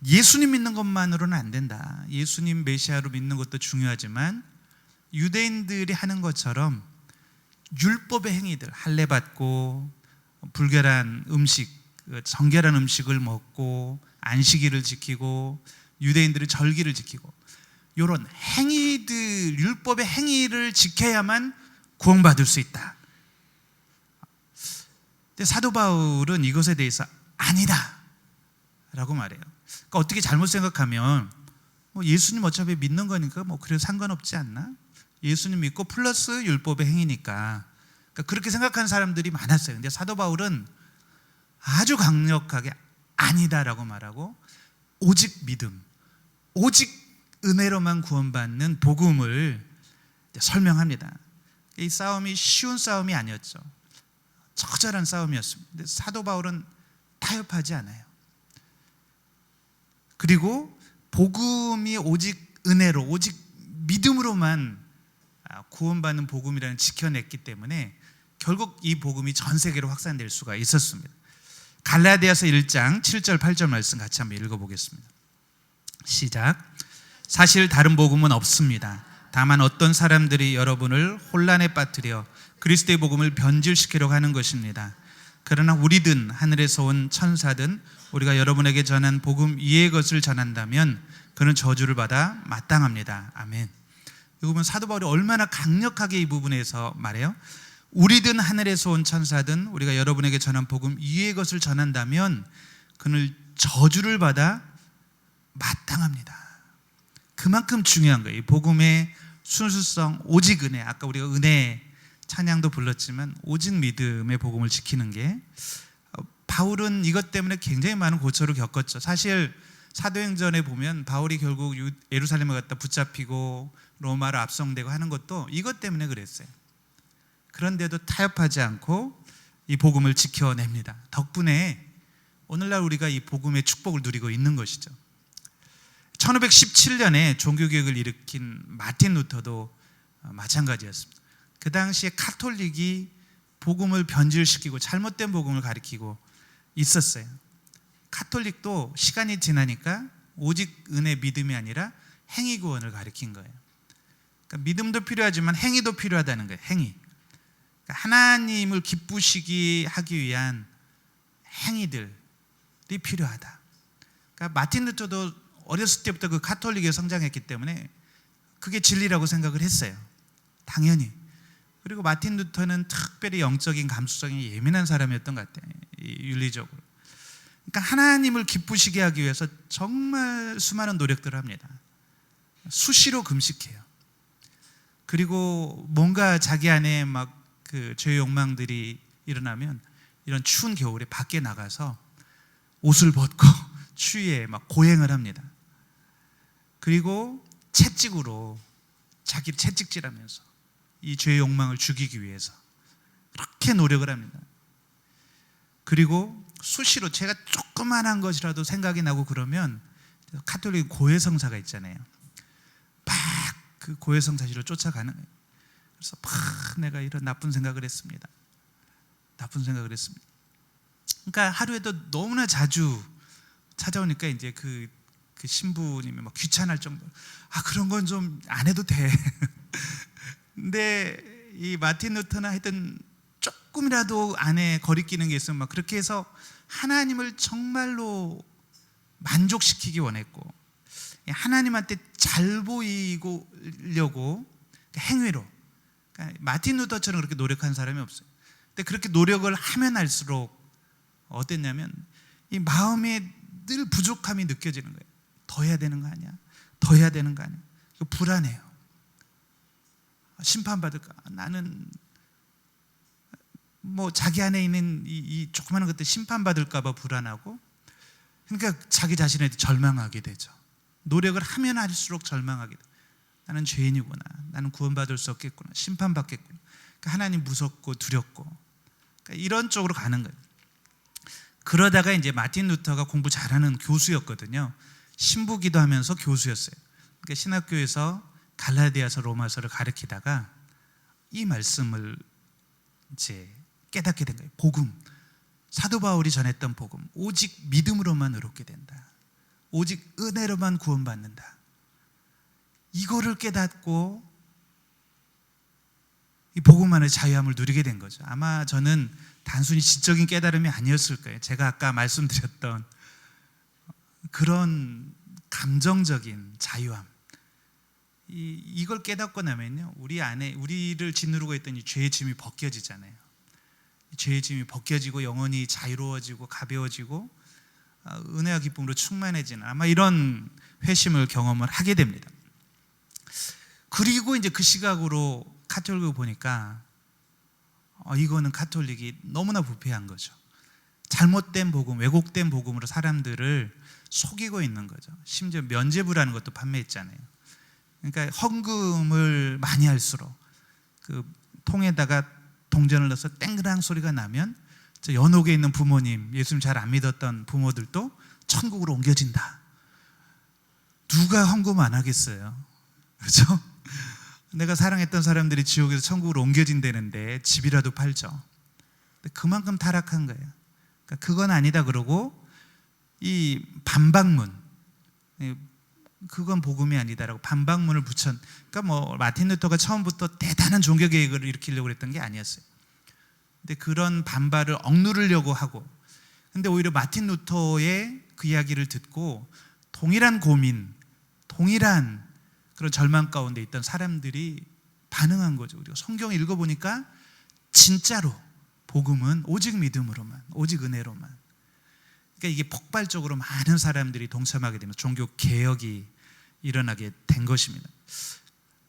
예수님 믿는 것만으로는 안 된다. 예수님 메시아로 믿는 것도 중요하지만 유대인들이 하는 것처럼 율법의 행위들, 할례 받고 불결한 음식, 정결한 음식을 먹고 안식일을 지키고 유대인들은 절기를 지키고 이런 행위들, 율법의 행위를 지켜야만 구원받을 수 있다. 근데 사도 바울은 이것에 대해서 아니다 라고 말해요. 그러니까 어떻게 잘못 생각하면 예수님 어차피 믿는 거니까 그래도 상관없지 않나? 예수님 믿고 플러스 율법의 행위니까. 그러니까 그렇게 생각하는 사람들이 많았어요. 근데 사도 바울은 아주 강력하게 아니다라고 말하고 오직 믿음, 오직 은혜로만 구원받는 복음을 설명합니다. 이 싸움이 쉬운 싸움이 아니었죠. 처절한 싸움이었습니다. 근데 사도 바울은 타협하지 않아요. 그리고 복음이 오직 은혜로, 오직 믿음으로만 구원받는 복음이라는 지켜냈기 때문에 결국 이 복음이 전 세계로 확산될 수가 있었습니다. 갈라디아서 1장 7절 8절 말씀 같이 한번 읽어보겠습니다. 시작. 사실 다른 복음은 없습니다. 다만 어떤 사람들이 여러분을 혼란에 빠뜨려 그리스도의 복음을 변질시키려고 하는 것입니다. 그러나 우리든 하늘에서 온 천사든 우리가 여러분에게 전한 복음 이의 것을 전한다면 그는 저주를 받아 마땅합니다. 아멘. 이 부분 사도 바울이 얼마나 강력하게 이 부분에서 말해요. 우리든 하늘에서 온 천사든 우리가 여러분에게 전한 복음 이의 것을 전한다면 그는 저주를 받아 마땅합니다. 그만큼 중요한 거예요. 이 복음의 순수성, 오직 은혜. 아까 우리가 은혜 찬양도 불렀지만 오직 믿음의 복음을 지키는 게, 바울은 이것 때문에 굉장히 많은 고초를 겪었죠. 사실 사도행전에 보면 바울이 결국 예루살렘에 갔다 붙잡히고 로마로 압송되고 하는 것도 이것 때문에 그랬어요. 그런데도 타협하지 않고 이 복음을 지켜냅니다. 덕분에 오늘날 우리가 이 복음의 축복을 누리고 있는 것이죠. 1517년에 종교개혁을 일으킨 마틴 루터도 마찬가지였습니다. 그 당시에 카톨릭이 복음을 변질시키고 잘못된 복음을 가리키고 있었어요. 카톨릭도 시간이 지나니까 오직 은혜 믿음이 아니라 행위 구원을 가리킨 거예요. 그러니까 믿음도 필요하지만 행위도 필요하다는 거예요. 행위. 그러니까 하나님을 기쁘시게 하기 위한 행위들이 필요하다. 그러니까 마틴 루터도 어렸을 때부터 그 카톨릭에 성장했기 때문에 그게 진리라고 생각을 했어요. 당연히. 그리고 마틴 루터는 특별히 영적인 감수성이 예민한 사람이었던 것 같아요. 윤리적으로. 그러니까 하나님을 기쁘시게 하기 위해서 정말 수많은 노력들을 합니다. 수시로 금식해요. 그리고 뭔가 자기 안에 막 그 죄의 욕망들이 일어나면 이런 추운 겨울에 밖에 나가서 옷을 벗고 추위에 막 고행을 합니다. 그리고 채찍으로 자기를 채찍질하면서 이 죄의 욕망을 죽이기 위해서 그렇게 노력을 합니다. 그리고 수시로 제가 조그만한 것이라도 생각이 나고 그러면 카톨릭 고해성사가 있잖아요. 막 그 고해성사실로 쫓아가는 거예요. 그래서 막 내가 이런 나쁜 생각을 했습니다. 그러니까 하루에도 너무나 자주 찾아오니까 이제 그 신부님이 막 귀찮을 정도로 그런 건 좀 안 해도 돼. 근데 이 마틴 루터나 하여튼 조금이라도 안에 거리끼는 게 있으면 막 그렇게 해서 하나님을 정말로 만족시키기 원했고 하나님한테 잘 보이려고 행위로, 그러니까 마틴 루터처럼 그렇게 노력한 사람이 없어요. 근데 그렇게 노력을 하면 할수록 어땠냐면 이 마음에 늘 부족함이 느껴지는 거예요. 더 해야 되는 거 아니야? 더 해야 되는 거 아니야? 이거 불안해요. 심판받을까? 나는 뭐 자기 안에 있는 이 조그마한 것들 심판받을까 봐 불안하고, 그러니까 자기 자신에 절망하게 되죠. 노력을 하면 할수록 절망하게 돼요. 나는 죄인이구나. 나는 구원받을 수 없겠구나. 심판받겠구나. 그러니까 하나님 무섭고 두렵고, 그러니까 이런 쪽으로 가는 거예요. 그러다가 이제 마틴 루터가 공부 잘하는 교수였거든요. 신부기도 하면서 교수였어요. 그러니까 신학교에서 갈라디아서 로마서를 가르치다가 이 말씀을 이제 깨닫게 된 거예요. 복음, 사도 바울이 전했던 복음, 오직 믿음으로만 의롭게 된다, 오직 은혜로만 구원받는다, 이거를 깨닫고 이 복음 안에 자유함을 누리게 된 거죠. 아마 저는 단순히 지적인 깨달음이 아니었을 거예요. 제가 아까 말씀드렸던 그런 감정적인 자유함, 이걸 깨닫고 나면요, 우리 안에 우리를 짓누르고 있던 이 죄의 짐이 벗겨지잖아요. 이 죄의 짐이 벗겨지고 영혼이 자유로워지고 가벼워지고 은혜와 기쁨으로 충만해지는, 아마 이런 회심을 경험을 하게 됩니다. 그리고 이제 그 시각으로 카톨릭을 보니까 이거는 카톨릭이 너무나 부패한 거죠. 잘못된 복음, 왜곡된 복음으로 사람들을 속이고 있는 거죠. 심지어 면죄부라는 것도 판매했잖아요. 그러니까 헌금을 많이 할수록 그 통에다가 동전을 넣어서 땡그랑 소리가 나면 저 연옥에 있는 부모님, 예수님 잘 안 믿었던 부모들도 천국으로 옮겨진다. 누가 헌금 안 하겠어요? 그렇죠? 내가 사랑했던 사람들이 지옥에서 천국으로 옮겨진다는데 집이라도 팔죠. 그만큼 타락한 거예요. 그러니까 그건 아니다 그러고 이 반박문, 그건 복음이 아니다라고 반박문을 붙였. 그러니까 뭐 마틴 루터가 처음부터 대단한 종교 개혁을 일으키려고 했던 게 아니었어요. 근데 그런 반발을 억누르려고 하고, 근데 오히려 마틴 루터의 그 이야기를 듣고 동일한 고민, 동일한 그런 절망 가운데 있던 사람들이 반응한 거죠. 우리가 성경을 읽어보니까 진짜로 복음은 오직 믿음으로만, 오직 은혜로만. 그러니까 이게 폭발적으로 많은 사람들이 동참하게 되면 종교 개혁이 일어나게 된 것입니다.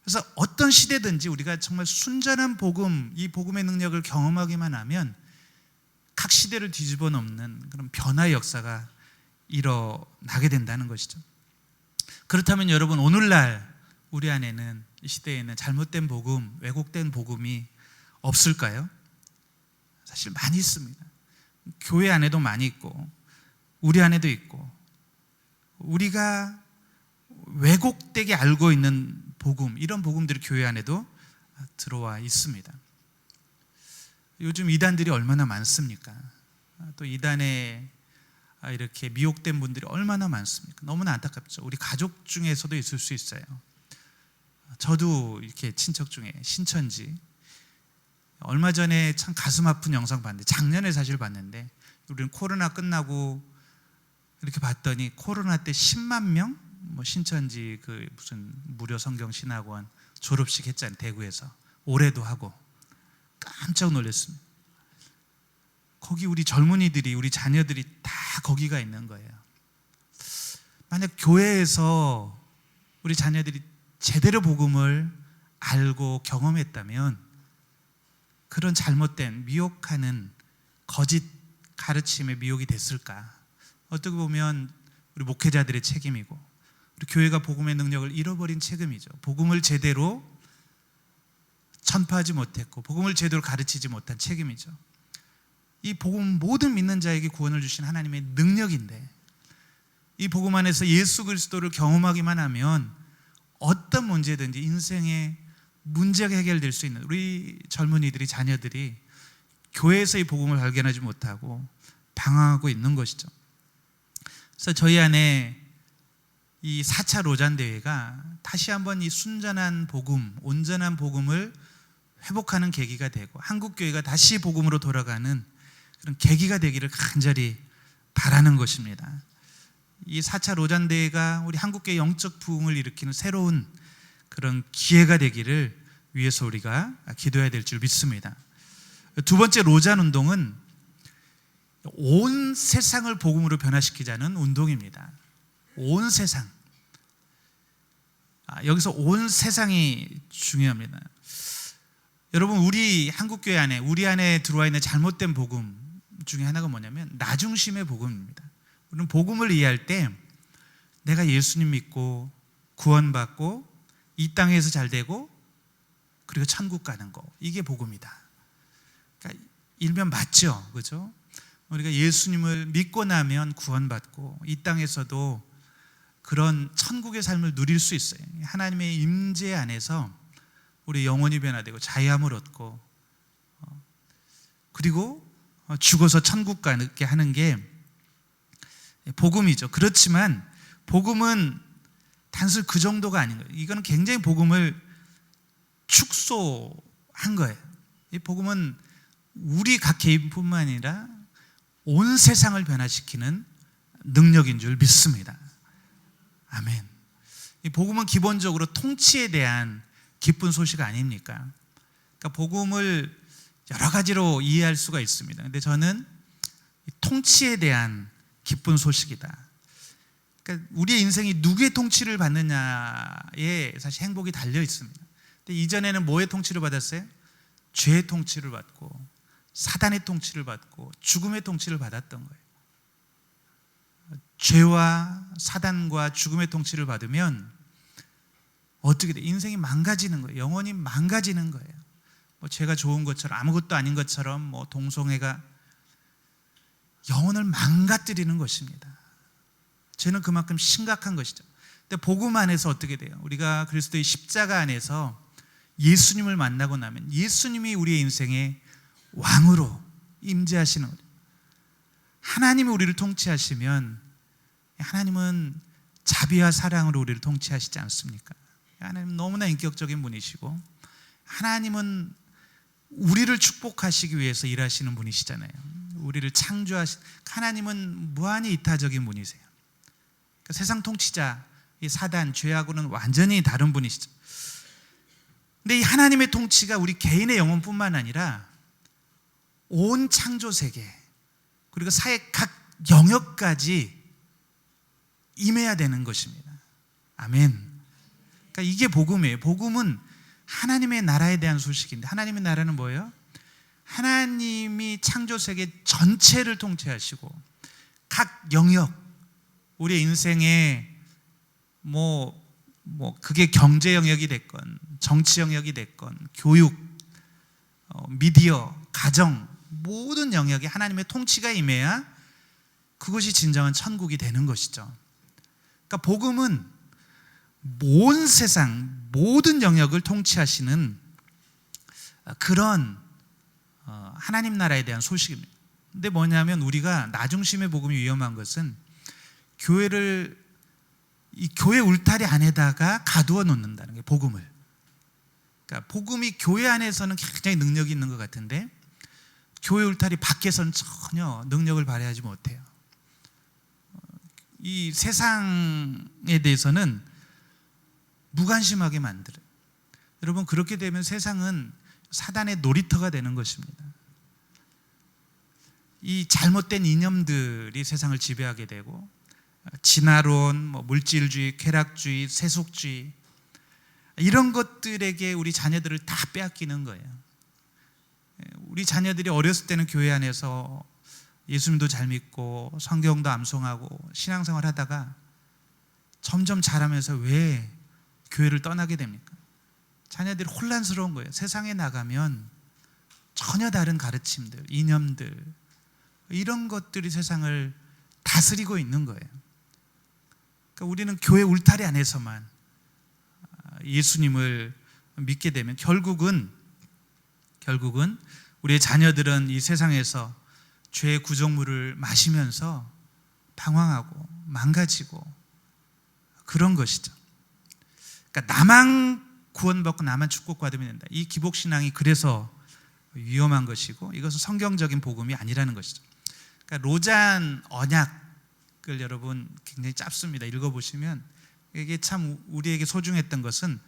그래서 어떤 시대든지 우리가 정말 순전한 복음, 이 복음의 능력을 경험하기만 하면 각 시대를 뒤집어 놓는 그런 변화의 역사가 일어나게 된다는 것이죠. 그렇다면 여러분, 오늘날 우리 안에는, 이 시대에는 잘못된 복음, 왜곡된 복음이 없을까요? 사실 많이 있습니다. 교회 안에도 많이 있고 우리 안에도 있고, 우리가 왜곡되게 알고 있는 복음, 이런 복음들이 교회 안에도 들어와 있습니다. 요즘 이단들이 얼마나 많습니까? 또 이단에 이렇게 미혹된 분들이 얼마나 많습니까? 너무나 안타깝죠. 우리 가족 중에서도 있을 수 있어요. 저도 이렇게 친척 중에 신천지, 얼마 전에 참 가슴 아픈 영상 봤는데, 작년에 사실 봤는데, 우리는 코로나 끝나고 이렇게 봤더니 코로나 때 10만 명 뭐 신천지 그 무슨 무료 성경 신학원 졸업식 했잖아요. 대구에서 올해도 하고. 깜짝 놀랐습니다. 거기 우리 젊은이들이, 우리 자녀들이 다 거기가 있는 거예요. 만약 교회에서 우리 자녀들이 제대로 복음을 알고 경험했다면 그런 잘못된, 미혹하는 거짓 가르침의 미혹이 됐을까? 어떻게 보면 우리 목회자들의 책임이고, 우리 교회가 복음의 능력을 잃어버린 책임이죠. 복음을 제대로 전파하지 못했고 복음을 제대로 가르치지 못한 책임이죠. 이 복음, 모든 믿는 자에게 구원을 주신 하나님의 능력인데, 이 복음 안에서 예수 그리스도를 경험하기만 하면 어떤 문제든지 인생의 문제가 해결될 수 있는 우리 젊은이들이, 자녀들이 교회에서 이 복음을 발견하지 못하고 방황하고 있는 것이죠. 그래서 저희 안에 이 4차 로잔 대회가 다시 한번 이 순전한 복음, 온전한 복음을 회복하는 계기가 되고, 한국 교회가 다시 복음으로 돌아가는 그런 계기가 되기를 간절히 바라는 것입니다. 이 4차 로잔 대회가 우리 한국교회 영적 부흥을 일으키는 새로운 그런 기회가 되기를 위해서 우리가 기도해야 될 줄 믿습니다. 두 번째 로잔 운동은 온 세상을 복음으로 변화시키자는 운동입니다. 온 세상. 여기서 온 세상이 중요합니다. 여러분, 우리 한국교회 안에, 우리 안에 들어와 있는 잘못된 복음 중에 하나가 뭐냐면 나 중심의 복음입니다. 우리는 복음을 이해할 때 내가 예수님 믿고 구원받고 이 땅에서 잘 되고 그리고 천국 가는 거, 이게 복음이다. 그러니까 일면 맞죠, 그렇죠? 우리가 예수님을 믿고 나면 구원받고 이 땅에서도 그런 천국의 삶을 누릴 수 있어요. 하나님의 임재 안에서 우리 영혼이 변화되고 자유함을 얻고 그리고 죽어서 천국 가게 하는 게 복음이죠. 그렇지만 복음은 단순히 그 정도가 아닌 거예요. 이거는 굉장히 복음을 축소한 거예요. 이 복음은 우리 각 개인뿐만 아니라 온 세상을 변화시키는 능력인 줄 믿습니다. 아멘. 이 복음은 기본적으로 통치에 대한 기쁜 소식 아닙니까? 그러니까 복음을 여러 가지로 이해할 수가 있습니다. 근데 저는 통치에 대한 기쁜 소식이다. 그러니까 우리의 인생이 누구의 통치를 받느냐에 사실 행복이 달려 있습니다. 근데 이전에는 뭐의 통치를 받았어요? 죄의 통치를 받고 사단의 통치를 받고 죽음의 통치를 받았던 거예요. 죄와 사단과 죽음의 통치를 받으면 어떻게 돼? 인생이 망가지는 거예요. 영혼이 망가지는 거예요. 뭐 죄가 좋은 것처럼 아무것도 아닌 것처럼 뭐 동성애가 영혼을 망가뜨리는 것입니다. 죄는 그만큼 심각한 것이죠. 근데 복음 안에서 어떻게 돼요? 우리가 그리스도의 십자가 안에서 예수님을 만나고 나면 예수님이 우리의 인생의 왕으로 임재하시는 거예요. 하나님이 우리를 통치하시면 하나님은 자비와 사랑으로 우리를 통치하시지 않습니까? 하나님은 너무나 인격적인 분이시고 하나님은 우리를 축복하시기 위해서 일하시는 분이시잖아요. 우리를 하나님은 무한히 이타적인 분이세요. 그러니까 세상 통치자 이 사단 죄하고는 완전히 다른 분이시죠. 근데 이 하나님의 통치가 우리 개인의 영혼뿐만 아니라 온 창조 세계 그리고 사회 각 영역까지 임해야 되는 것입니다. 아멘. 그러니까 이게 복음이에요. 복음은 하나님의 나라에 대한 소식인데 하나님의 나라는 뭐예요? 하나님이 창조 세계 전체를 통치하시고 각 영역 우리의 인생에 그게 경제 영역이 됐건 정치 영역이 됐건 교육, 미디어, 가정 모든 영역에 하나님의 통치가 임해야 그것이 진정한 천국이 되는 것이죠. 그러니까 복음은 온 세상 모든 영역을 통치하시는 그런 하나님 나라에 대한 소식입니다. 근데 뭐냐면 우리가 나 중심의 복음이 위험한 것은 이 교회 울타리 안에다가 가두어 놓는다는 게 복음을. 그러니까 복음이 교회 안에서는 굉장히 능력이 있는 것 같은데 교회 울타리 밖에서는 전혀 능력을 발휘하지 못해요. 이 세상에 대해서는 무관심하게 만들어요. 여러분 그렇게 되면 세상은 사단의 놀이터가 되는 것입니다. 이 잘못된 이념들이 세상을 지배하게 되고 진화론, 물질주의, 쾌락주의, 세속주의 이런 것들에게 우리 자녀들을 다 빼앗기는 거예요. 우리 자녀들이 어렸을 때는 교회 안에서 예수님도 잘 믿고 성경도 암송하고 신앙생활 하다가 점점 자라면서 왜 교회를 떠나게 됩니까? 자녀들이 혼란스러운 거예요. 세상에 나가면 전혀 다른 가르침들, 이념들 이런 것들이 세상을 다스리고 있는 거예요. 그러니까 우리는 교회 울타리 안에서만 예수님을 믿게 되면 결국은 우리의 자녀들은 이 세상에서 죄의 구정물을 마시면서 방황하고 망가지고 그런 것이죠. 그러니까 나만 구원받고 나만 축복받으면 된다. 이 기복신앙이 그래서 위험한 것이고 이것은 성경적인 복음이 아니라는 것이죠. 그러니까 로잔 언약을 여러분 굉장히 짧습니다. 읽어보시면 이게 참 우리에게 소중했던 것은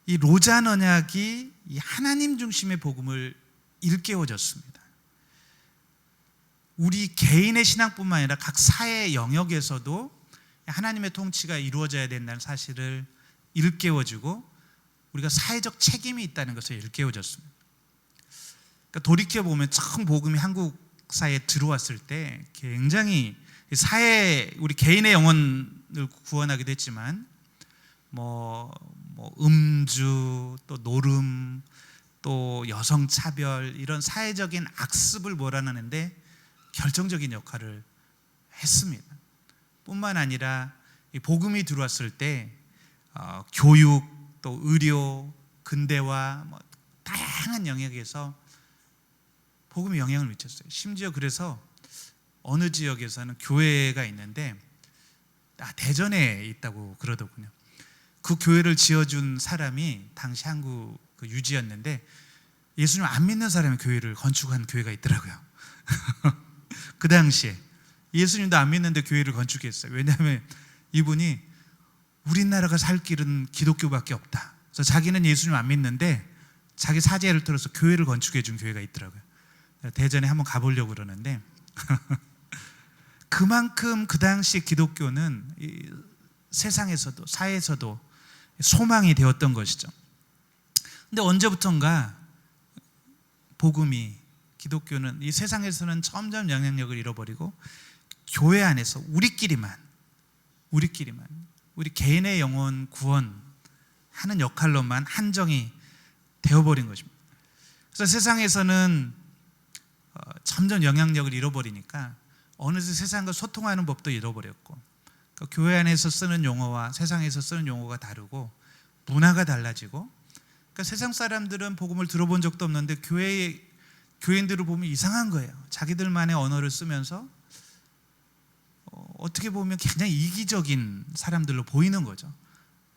이 로잔 언약이 이 하나님 중심의 복음을 일깨워줬습니다. 우리 개인의 신앙뿐만 아니라 각 사회 영역에서도 하나님의 통치가 이루어져야 된다는 사실을 일깨워주고 우리가 사회적 책임이 있다는 것을 일깨워줬습니다. 그러니까 돌이켜보면 처음 복음이 한국 사회에 들어왔을 때 굉장히 우리 개인의 영혼을 구원하기도 했지만 음주, 또 노름, 또 여성차별 이런 사회적인 악습을 몰아내는데 결정적인 역할을 했습니다. 뿐만 아니라 이 복음이 들어왔을 때 교육, 또 의료, 근대화 뭐 다양한 영역에서 복음이 영향을 미쳤어요. 심지어 그래서 어느 지역에서는 교회가 있는데 대전에 있다고 그러더군요. 그 교회를 지어준 사람이 당시 한국 그 유지였는데 예수님 안 믿는 사람이 교회를 건축한 교회가 있더라고요. 그 당시에 예수님도 안 믿는데 교회를 건축했어요. 왜냐하면 이분이 우리나라가 살 길은 기독교밖에 없다. 그래서 자기는 예수님 안 믿는데 자기 사제를 들어서 교회를 건축해 준 교회가 있더라고요. 대전에 한번 가보려고 그러는데 그만큼 그 당시 기독교는 이 세상에서도 사회에서도 소망이 되었던 것이죠. 근데 언제부턴가 복음이 기독교는 이 세상에서는 점점 영향력을 잃어버리고 교회 안에서 우리끼리만 우리 개인의 영혼 구원하는 역할로만 한정이 되어버린 것입니다. 그래서 세상에서는 점점 영향력을 잃어버리니까 어느새 세상과 소통하는 법도 잃어버렸고 그러니까 교회 안에서 쓰는 용어와 세상에서 쓰는 용어가 다르고 문화가 달라지고 그러니까 세상 사람들은 복음을 들어본 적도 없는데 교인들을 보면 이상한 거예요. 자기들만의 언어를 쓰면서 어떻게 보면 굉장히 이기적인 사람들로 보이는 거죠.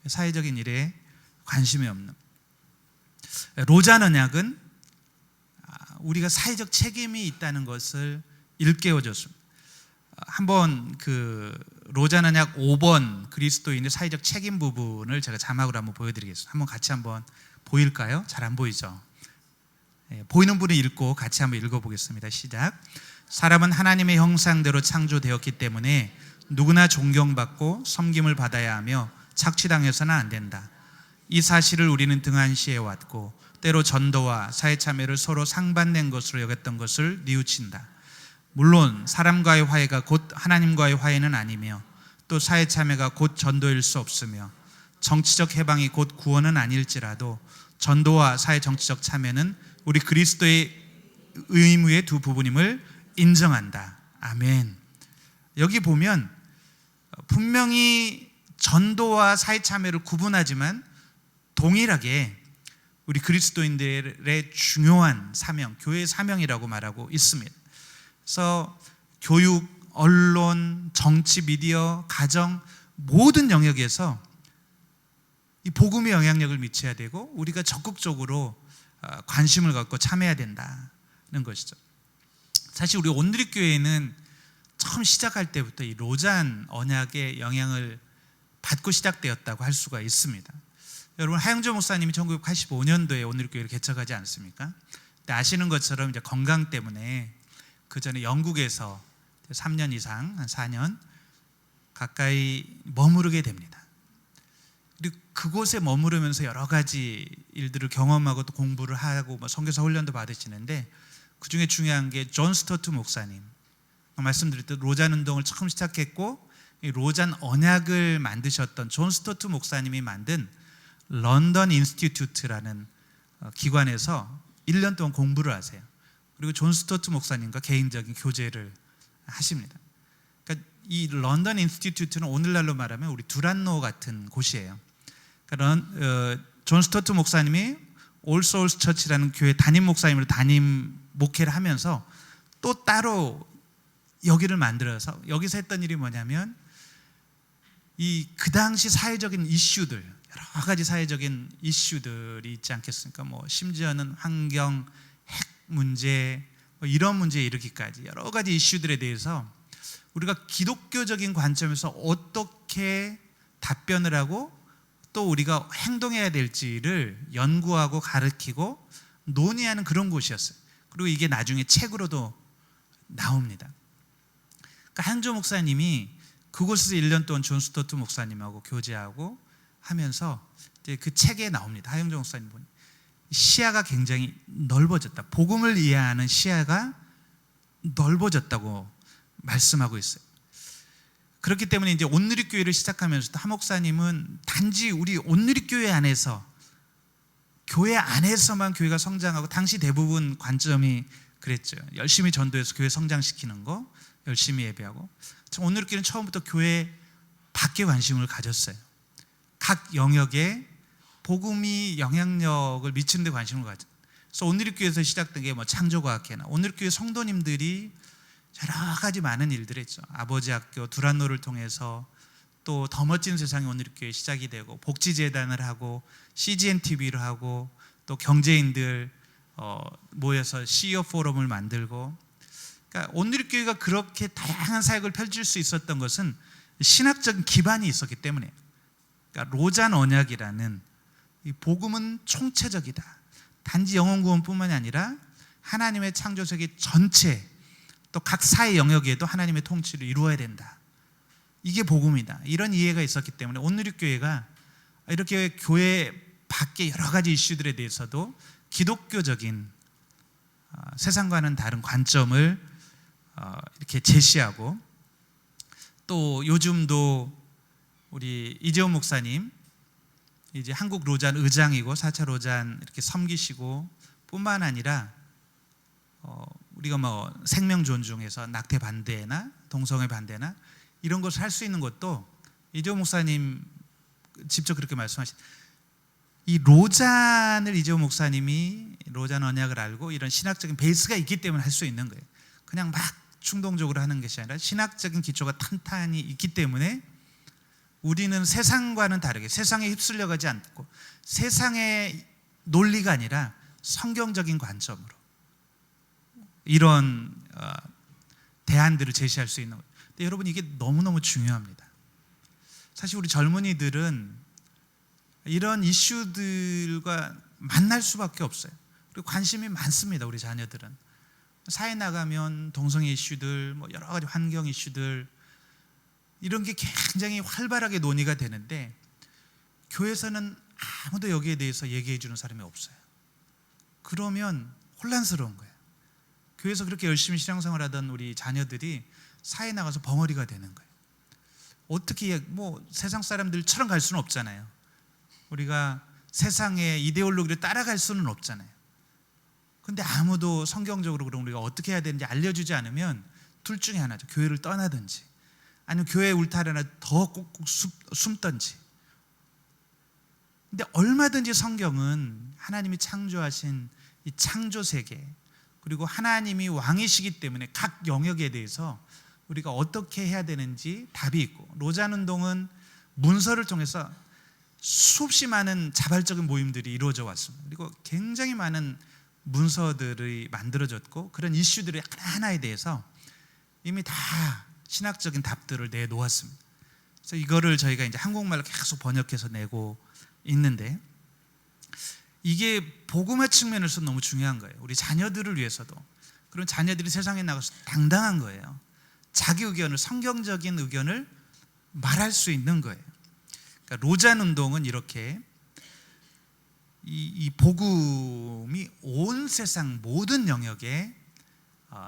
사회적인 일에 관심이 없는. 로잔 언약은 우리가 사회적 책임이 있다는 것을 일깨워줬습니다. 한번 그 로잔 언약 5번 그리스도인의 사회적 책임 부분을 제가 자막으로 한번 보여드리겠습니다. 한번 같이 한번 보일까요? 잘 안 보이죠? 보이는 분이 읽고 같이 한번 읽어보겠습니다. 시작. 사람은 하나님의 형상대로 창조되었기 때문에 누구나 존경받고 섬김을 받아야 하며 착취당해서는 안 된다. 이 사실을 우리는 등한시해 왔고 때로 전도와 사회참여를 서로 상반된 것으로 여겼던 것을 뉘우친다. 물론 사람과의 화해가 곧 하나님과의 화해는 아니며 또 사회참여가 곧 전도일 수 없으며 정치적 해방이 곧 구원은 아닐지라도 전도와 사회 정치적 참여는 우리 그리스도의 의무의 두 부분임을 인정한다. 아멘. 여기 보면 분명히 전도와 사회 참여를 구분하지만 동일하게 우리 그리스도인들의 중요한 사명, 교회의 사명이라고 말하고 있습니다. 그래서 교육, 언론, 정치, 미디어, 가정 모든 영역에서 이 복음의 영향력을 미쳐야 되고 우리가 적극적으로 관심을 갖고 참여해야 된다는 것이죠. 사실 우리 온누리교회는 처음 시작할 때부터 이 로잔 언약의 영향을 받고 시작되었다고 할 수가 있습니다. 여러분 하영조 목사님이 1985년도에 온누리교회를 개척하지 않습니까? 근데 아시는 것처럼 이제 건강 때문에 그 전에 영국에서 3년 이상 한 4년 가까이 머무르게 됩니다. 그리고 그곳에 머무르면서 여러 가지 일들을 경험하고 또 공부를 하고 선교사 훈련도 받으시는데 그 중에 중요한 게 존 스토트 목사님, 말씀드렸듯 로잔 운동을 처음 시작했고 이 로잔 언약을 만드셨던 존 스토트 목사님이 만든 런던 인스티튜트라는 기관에서 1년 동안 공부를 하세요. 그리고 존 스토트 목사님과 개인적인 교제를 하십니다. 그러니까 이 런던 인스티튜트는 오늘날로 말하면 우리 두란노 같은 곳이에요. 그러니까 존 스토트 목사님이 올 소울스 처치라는 교회 담임 목사님으로 담임 목회를 하면서 또 따로 여기를 만들어서 여기서 했던 일이 뭐냐면 그 당시 사회적인 이슈들, 여러 가지 사회적인 이슈들이 있지 않겠습니까? 심지어는 환경, 핵 문제, 이런 문제에 이르기까지 여러 가지 이슈들에 대해서 우리가 기독교적인 관점에서 어떻게 답변을 하고 또 우리가 행동해야 될지를 연구하고 가르치고 논의하는 그런 곳이었어요. 그리고 이게 나중에 책으로도 나옵니다. 그러니까 한조 목사님이 그곳에서 1년 동안 존 스토트 목사님하고 교제하고 하면서 이제 그 책에 나옵니다. 하영조 목사님 보니 시야가 굉장히 넓어졌다. 복음을 이해하는 시야가 넓어졌다고 말씀하고 있어요. 그렇기 때문에 이제 온누리교회를 시작하면서도 하 목사님은 단지 우리 온누리교회 안에서 교회 안에서만 교회가 성장하고 당시 대부분 관점이 그랬죠. 열심히 전도해서 교회 성장시키는 거, 열심히 예배하고. 온누리교회는 처음부터 교회 밖에 관심을 가졌어요. 각 영역에 복음이 영향력을 미치는 데 관심을 가져. 그래서 온누리교회에서 시작된 게 뭐 창조과학회나 온누리교회 성도님들이 여러 가지 많은 일들을 했죠. 아버지 학교 두란노를 통해서 또 더 멋진 세상이 온누리교회 시작이 되고 복지재단을 하고 CGN TV를 하고 또 경제인들 모여서 CEO 포럼을 만들고, 그러니까 온누리교회가 그렇게 다양한 사역을 펼칠 수 있었던 것은 신학적인 기반이 있었기 때문에. 그러니까 로잔 언약이라는 이 복음은 총체적이다. 단지 영혼 구원뿐만이 아니라 하나님의 창조 세계 전체 또 각 사회 영역에도 하나님의 통치를 이루어야 된다. 이게 복음이다. 이런 이해가 있었기 때문에 온누리교회가 이렇게 교회 밖의 여러 가지 이슈들에 대해서도 기독교적인 세상과는 다른 관점을 이렇게 제시하고, 또 요즘도 우리 이재훈 목사님 이제 한국 로잔 의장이고 4차 로잔 이렇게 섬기시고, 뿐만 아니라 우리가 뭐 생명 존중에서 낙태 반대나 동성애 반대나 이런 것을 할 수 있는 것도 이재훈 목사님 직접 그렇게 말씀하신, 이 로잔을 이재훈 목사님이 로잔 언약을 알고 이런 신학적인 베이스가 있기 때문에 할 수 있는 거예요. 그냥 막 충동적으로 하는 것이 아니라 신학적인 기초가 탄탄히 있기 때문에 우리는 세상과는 다르게 세상에 휩쓸려 가지 않고 세상의 논리가 아니라 성경적인 관점으로 이런 대안들을 제시할 수 있는 거예요. 근데 여러분, 이게 너무너무 중요합니다. 사실 우리 젊은이들은 이런 이슈들과 만날 수밖에 없어요. 그리고 관심이 많습니다. 우리 자녀들은 사회 나가면 동성애 이슈들, 뭐 여러 가지 환경 이슈들, 이런 게 굉장히 활발하게 논의가 되는데 교회에서는 아무도 여기에 대해서 얘기해 주는 사람이 없어요. 그러면 혼란스러운 거예요. 교회에서 그렇게 열심히 신앙생활하던 우리 자녀들이 사회에 나가서 벙어리가 되는 거예요. 어떻게 뭐 세상 사람들처럼 갈 수는 없잖아요. 우리가 세상의 이데올로기를 따라갈 수는 없잖아요. 근데 아무도 성경적으로 그럼 우리가 어떻게 해야 되는지 알려주지 않으면 둘 중에 하나죠. 교회를 떠나든지 아니면 교회 울타리 하나 더 꼭꼭 숨든지. 근데 얼마든지 성경은 하나님이 창조하신 이 창조 세계, 그리고 하나님이 왕이시기 때문에 각 영역에 대해서 우리가 어떻게 해야 되는지 답이 있고, 로잔 운동은 문서를 통해서 수없이 많은 자발적인 모임들이 이루어져 왔습니다. 그리고 굉장히 많은 문서들이 만들어졌고 그런 이슈들이 하나하나에 대해서 이미 다 신학적인 답들을 내놓았습니다. 그래서 이거를 저희가 이제 한국말로 계속 번역해서 내고 있는데, 이게 복음화 측면에서 너무 중요한 거예요. 우리 자녀들을 위해서도. 그런 자녀들이 세상에 나가서 당당한 거예요. 자기 의견을, 성경적인 의견을 말할 수 있는 거예요. 그러니까 로잔 운동은 이렇게 이 복음이 온 세상 모든 영역에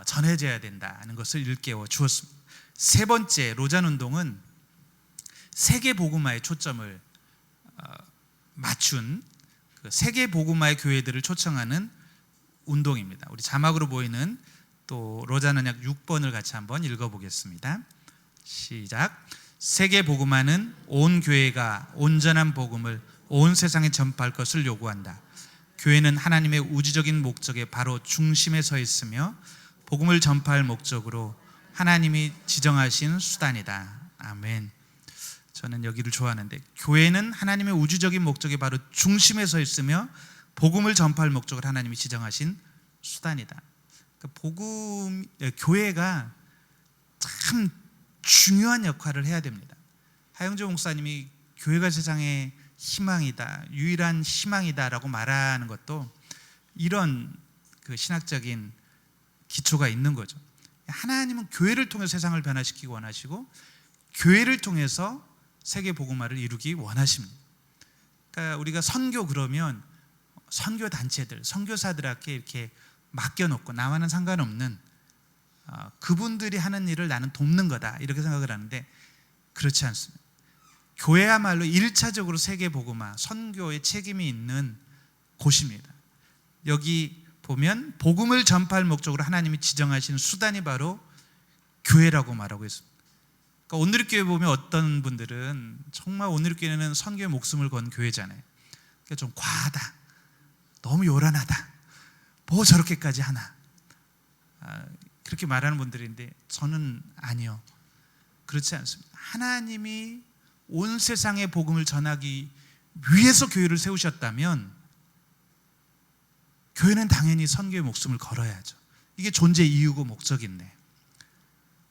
전해져야 된다는 것을 일깨워 주었습니다. 세 번째, 로잔 운동은 세계 복음화에 초점을 맞춘 그 세계 복음화의 교회들을 초청하는 운동입니다. 우리 자막으로 보이는 또 로잔 언약 6번을 같이 한번 읽어보겠습니다. 시작. 세계 복음화는 온 교회가 온전한 복음을 온 세상에 전파할 것을 요구한다. 교회는 하나님의 우주적인 목적의 바로 중심에 서 있으며 복음을 전파할 목적으로 하나님이 지정하신 수단이다. 아멘. 저는 여기를 좋아하는데, 교회는 하나님의 우주적인 목적의 바로 중심에 서 있으며 복음을 전파할 목적을 하나님이 지정하신 수단이다. 그러니까 교회가 참 중요한 역할을 해야 됩니다. 하영조 목사님이 교회가 세상의 희망이다, 유일한 희망이다라고 말하는 것도 이런 그 신학적인 기초가 있는 거죠. 하나님은 교회를 통해 세상을 변화시키기 원하시고 교회를 통해서 세계 복음화를 이루기 원하십니다. 그러니까 우리가 선교 그러면 선교 단체들, 선교사들에게 이렇게 맡겨놓고 나와는 상관없는 그분들이 하는 일을 나는 돕는 거다 이렇게 생각을 하는데, 그렇지 않습니다. 교회야말로 1차적으로 세계 복음화, 선교의 책임이 있는 곳입니다. 여기 보면 복음을 전파할 목적으로 하나님이 지정하신 수단이 바로 교회라고 말하고 있습니다. 그러니까 온누리교회 보면 어떤 분들은 정말 온누리교회는 선교에 목숨을 건 교회잖아요. 그러니까 좀 과하다, 너무 요란하다, 뭐 저렇게까지 하나, 그렇게 말하는 분들인데 저는 아니요, 그렇지 않습니다. 하나님이 온 세상에 복음을 전하기 위해서 교회를 세우셨다면 교회는 당연히 선교의 목숨을 걸어야죠. 이게 존재 이유고 목적인데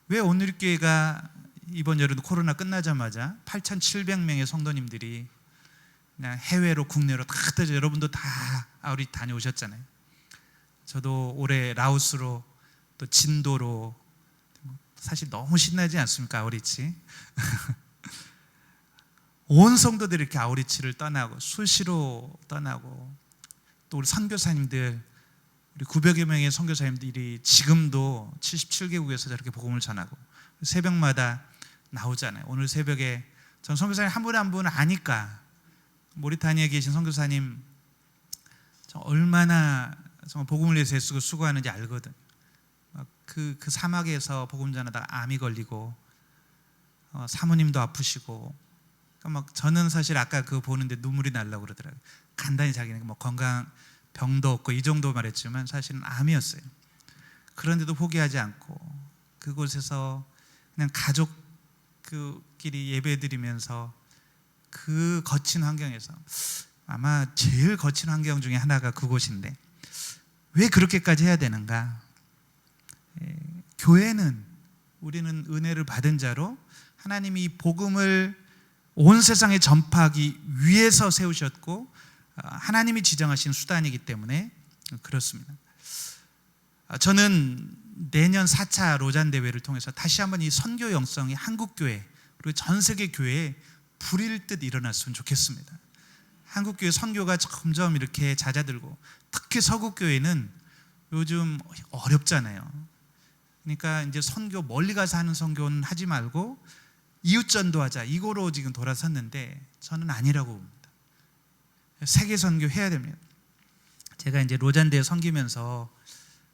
왜 오늘교회가 이번 여름 코로나 끝나자마자 8,700명의 성도님들이 그냥 해외로 국내로 다 여러분도 다 아우리 다녀오셨잖아요. 저도 올해 라오스로 또 진도로 사실 너무 신나지 않습니까? 아우리치 온 성도들이 이렇게 아우리치를 떠나고 수시로 떠나고 또 우리 선교사님들 우리 900여 명의 선교사님들이 지금도 77개국에서 저렇게 복음을 전하고 새벽마다 나오잖아요. 오늘 새벽에 전 선교사님 한 분 한 분 아니까 모리타니아에 계신 선교사님 얼마나 정말 복음을 위해서 애쓰고 수고하는지 알거든. 그 사막에서 복음 전하다가 암이 걸리고 사모님도 아프시고 그러니까 막 저는 사실 아까 그거 보는데 눈물이 나려고 그러더라고요. 간단히 자기는 뭐 건강 병도 없고 이 정도 말했지만 사실은 암이었어요. 그런데도 포기하지 않고 그곳에서 그냥 가족끼리 예배드리면서 그 거친 환경에서 아마 제일 거친 환경 중에 하나가 그곳인데 왜 그렇게까지 해야 되는가? 교회는 우리는 은혜를 받은 자로 하나님이 복음을 온 세상에 전파하기 위해서 세우셨고 하나님이 지정하신 수단이기 때문에 그렇습니다. 저는 내년 4차 로잔 대회를 통해서 다시 한번 이 선교 영성이 한국교회 그리고 전 세계 교회에 불일 듯 일어났으면 좋겠습니다. 한국교회 선교가 점점 이렇게 잦아들고 특히 서구교회는 요즘 어렵잖아요. 그러니까 이제 선교 멀리 가서 하는 선교는 하지 말고 이웃전도 하자 이거로 지금 돌아섰는데 저는 아니라고 봅니다. 세계 선교 해야 됩니다. 제가 이제 로잔대에 섬기면서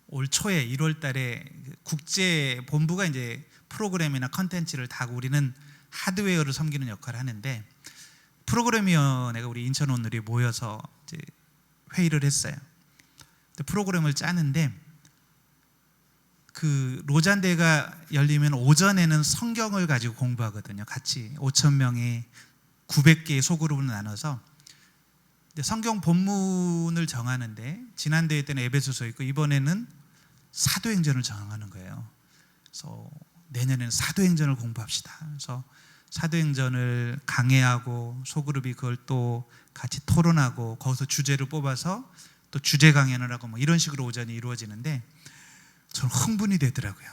올 초에 1월 달에 국제 본부가 이제 프로그램이나 컨텐츠를 다 하고 우리는 하드웨어를 섬기는 역할을 하는데 프로그램위원회가 우리 인천 온누리에 모여서 이제 회의를 했어요. 프로그램을 짜는데 그 로잔대가 열리면 오전에는 성경을 가지고 공부하거든요. 같이 5,000명이 900개의 소그룹을 나눠서 성경 본문을 정하는데 지난 대회 때는 에베소서 있고 이번에는 사도행전을 정하는 거예요. 그래서 내년에는 사도행전을 공부합시다. 그래서 사도행전을 강해하고 소그룹이 그걸 또 같이 토론하고 거기서 주제를 뽑아서 또 주제 강연을 하고 뭐 이런 식으로 오전이 이루어지는데 저는 흥분이 되더라고요.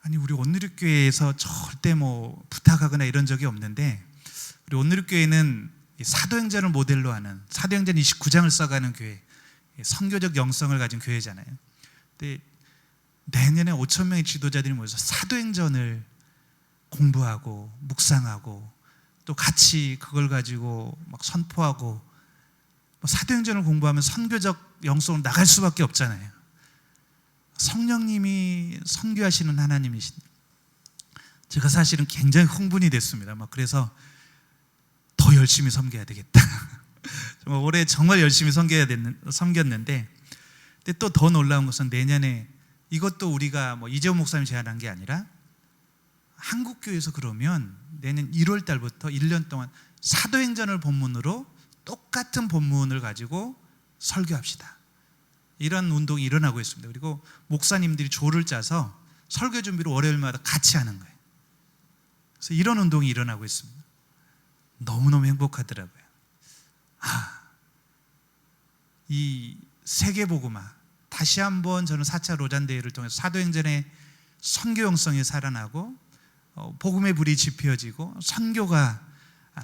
아니 우리 온누리교회에서 절대 뭐 부탁하거나 이런 적이 없는데 우리 온누리교회는 사도행전을 모델로 하는 사도행전 29장을 써가는 교회, 선교적 영성을 가진 교회잖아요. 근데 내년에 5,000명의 지도자들이 모여서 사도행전을 공부하고 묵상하고 또 같이 그걸 가지고 막 선포하고 사도행전을 공부하면 선교적 영성으로 나갈 수밖에 없잖아요. 성령님이 선교하시는 하나님이십니다. 제가 사실은 굉장히 흥분이 됐습니다. 막 그래서 더 열심히 섬겨야 되겠다. 정말 올해 정말 열심히 섬겼는데 근데 또 더 놀라운 것은 내년에 이것도 우리가 뭐 이재호 목사님 제안한 게 아니라 한국교회에서 그러면 내년 1월 달부터 1년 동안 사도행전을 본문으로 똑같은 본문을 가지고 설교합시다. 이런 운동이 일어나고 있습니다. 그리고 목사님들이 조를 짜서 설교 준비를 월요일마다 같이 하는 거예요. 그래서 이런 운동이 일어나고 있습니다. 너무너무 행복하더라고요. 이 세계복음화 다시 한번 저는 4차 로잔 대회를 통해서 사도행전의 선교용성이 살아나고 복음의 불이 지펴지고 선교가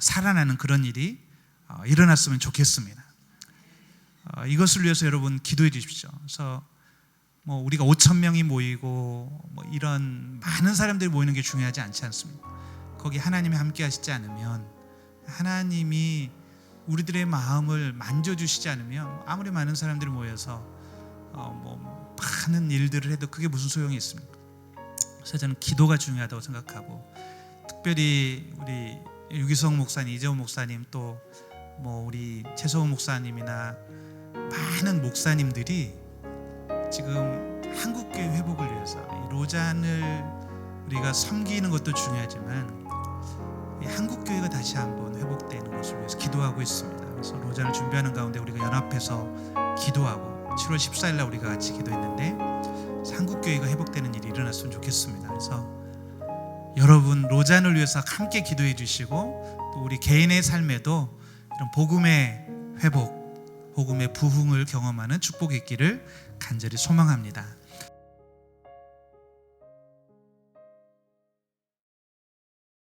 살아나는 그런 일이 일어났으면 좋겠습니다. 이것을 위해서 여러분 기도해 주십시오. 그래서 뭐 우리가 5,000명이 모이고 뭐 이런 많은 사람들이 모이는 게 중요하지 않지 않습니까? 거기 하나님이 함께 하시지 않으면 하나님이 우리들의 마음을 만져주시지 않으면 아무리 많은 사람들이 모여서 뭐 많은 일들을 해도 그게 무슨 소용이 있습니까? 그래서 저는 기도가 중요하다고 생각하고 특별히 우리 유기성 목사님, 이재호 목사님 또 뭐 우리 최소호 목사님이나 많은 목사님들이 지금 한국교회 회복을 위해서 이 로잔을 우리가 섬기는 것도 중요하지만 이 한국교회가 다시 한번 회복되는 것을 위해서 기도하고 있습니다. 그래서 로잔을 준비하는 가운데 우리가 연합해서 기도하고 7월 14일 날 우리가 같이 기도했는데 한국교회가 회복되는 일이 일어났으면 좋겠습니다. 그래서 여러분 로잔을 위해서 함께 기도해 주시고 또 우리 개인의 삶에도 이런 복음의 회복, 복음의 부흥을 경험하는 축복이 있기를 간절히 소망합니다.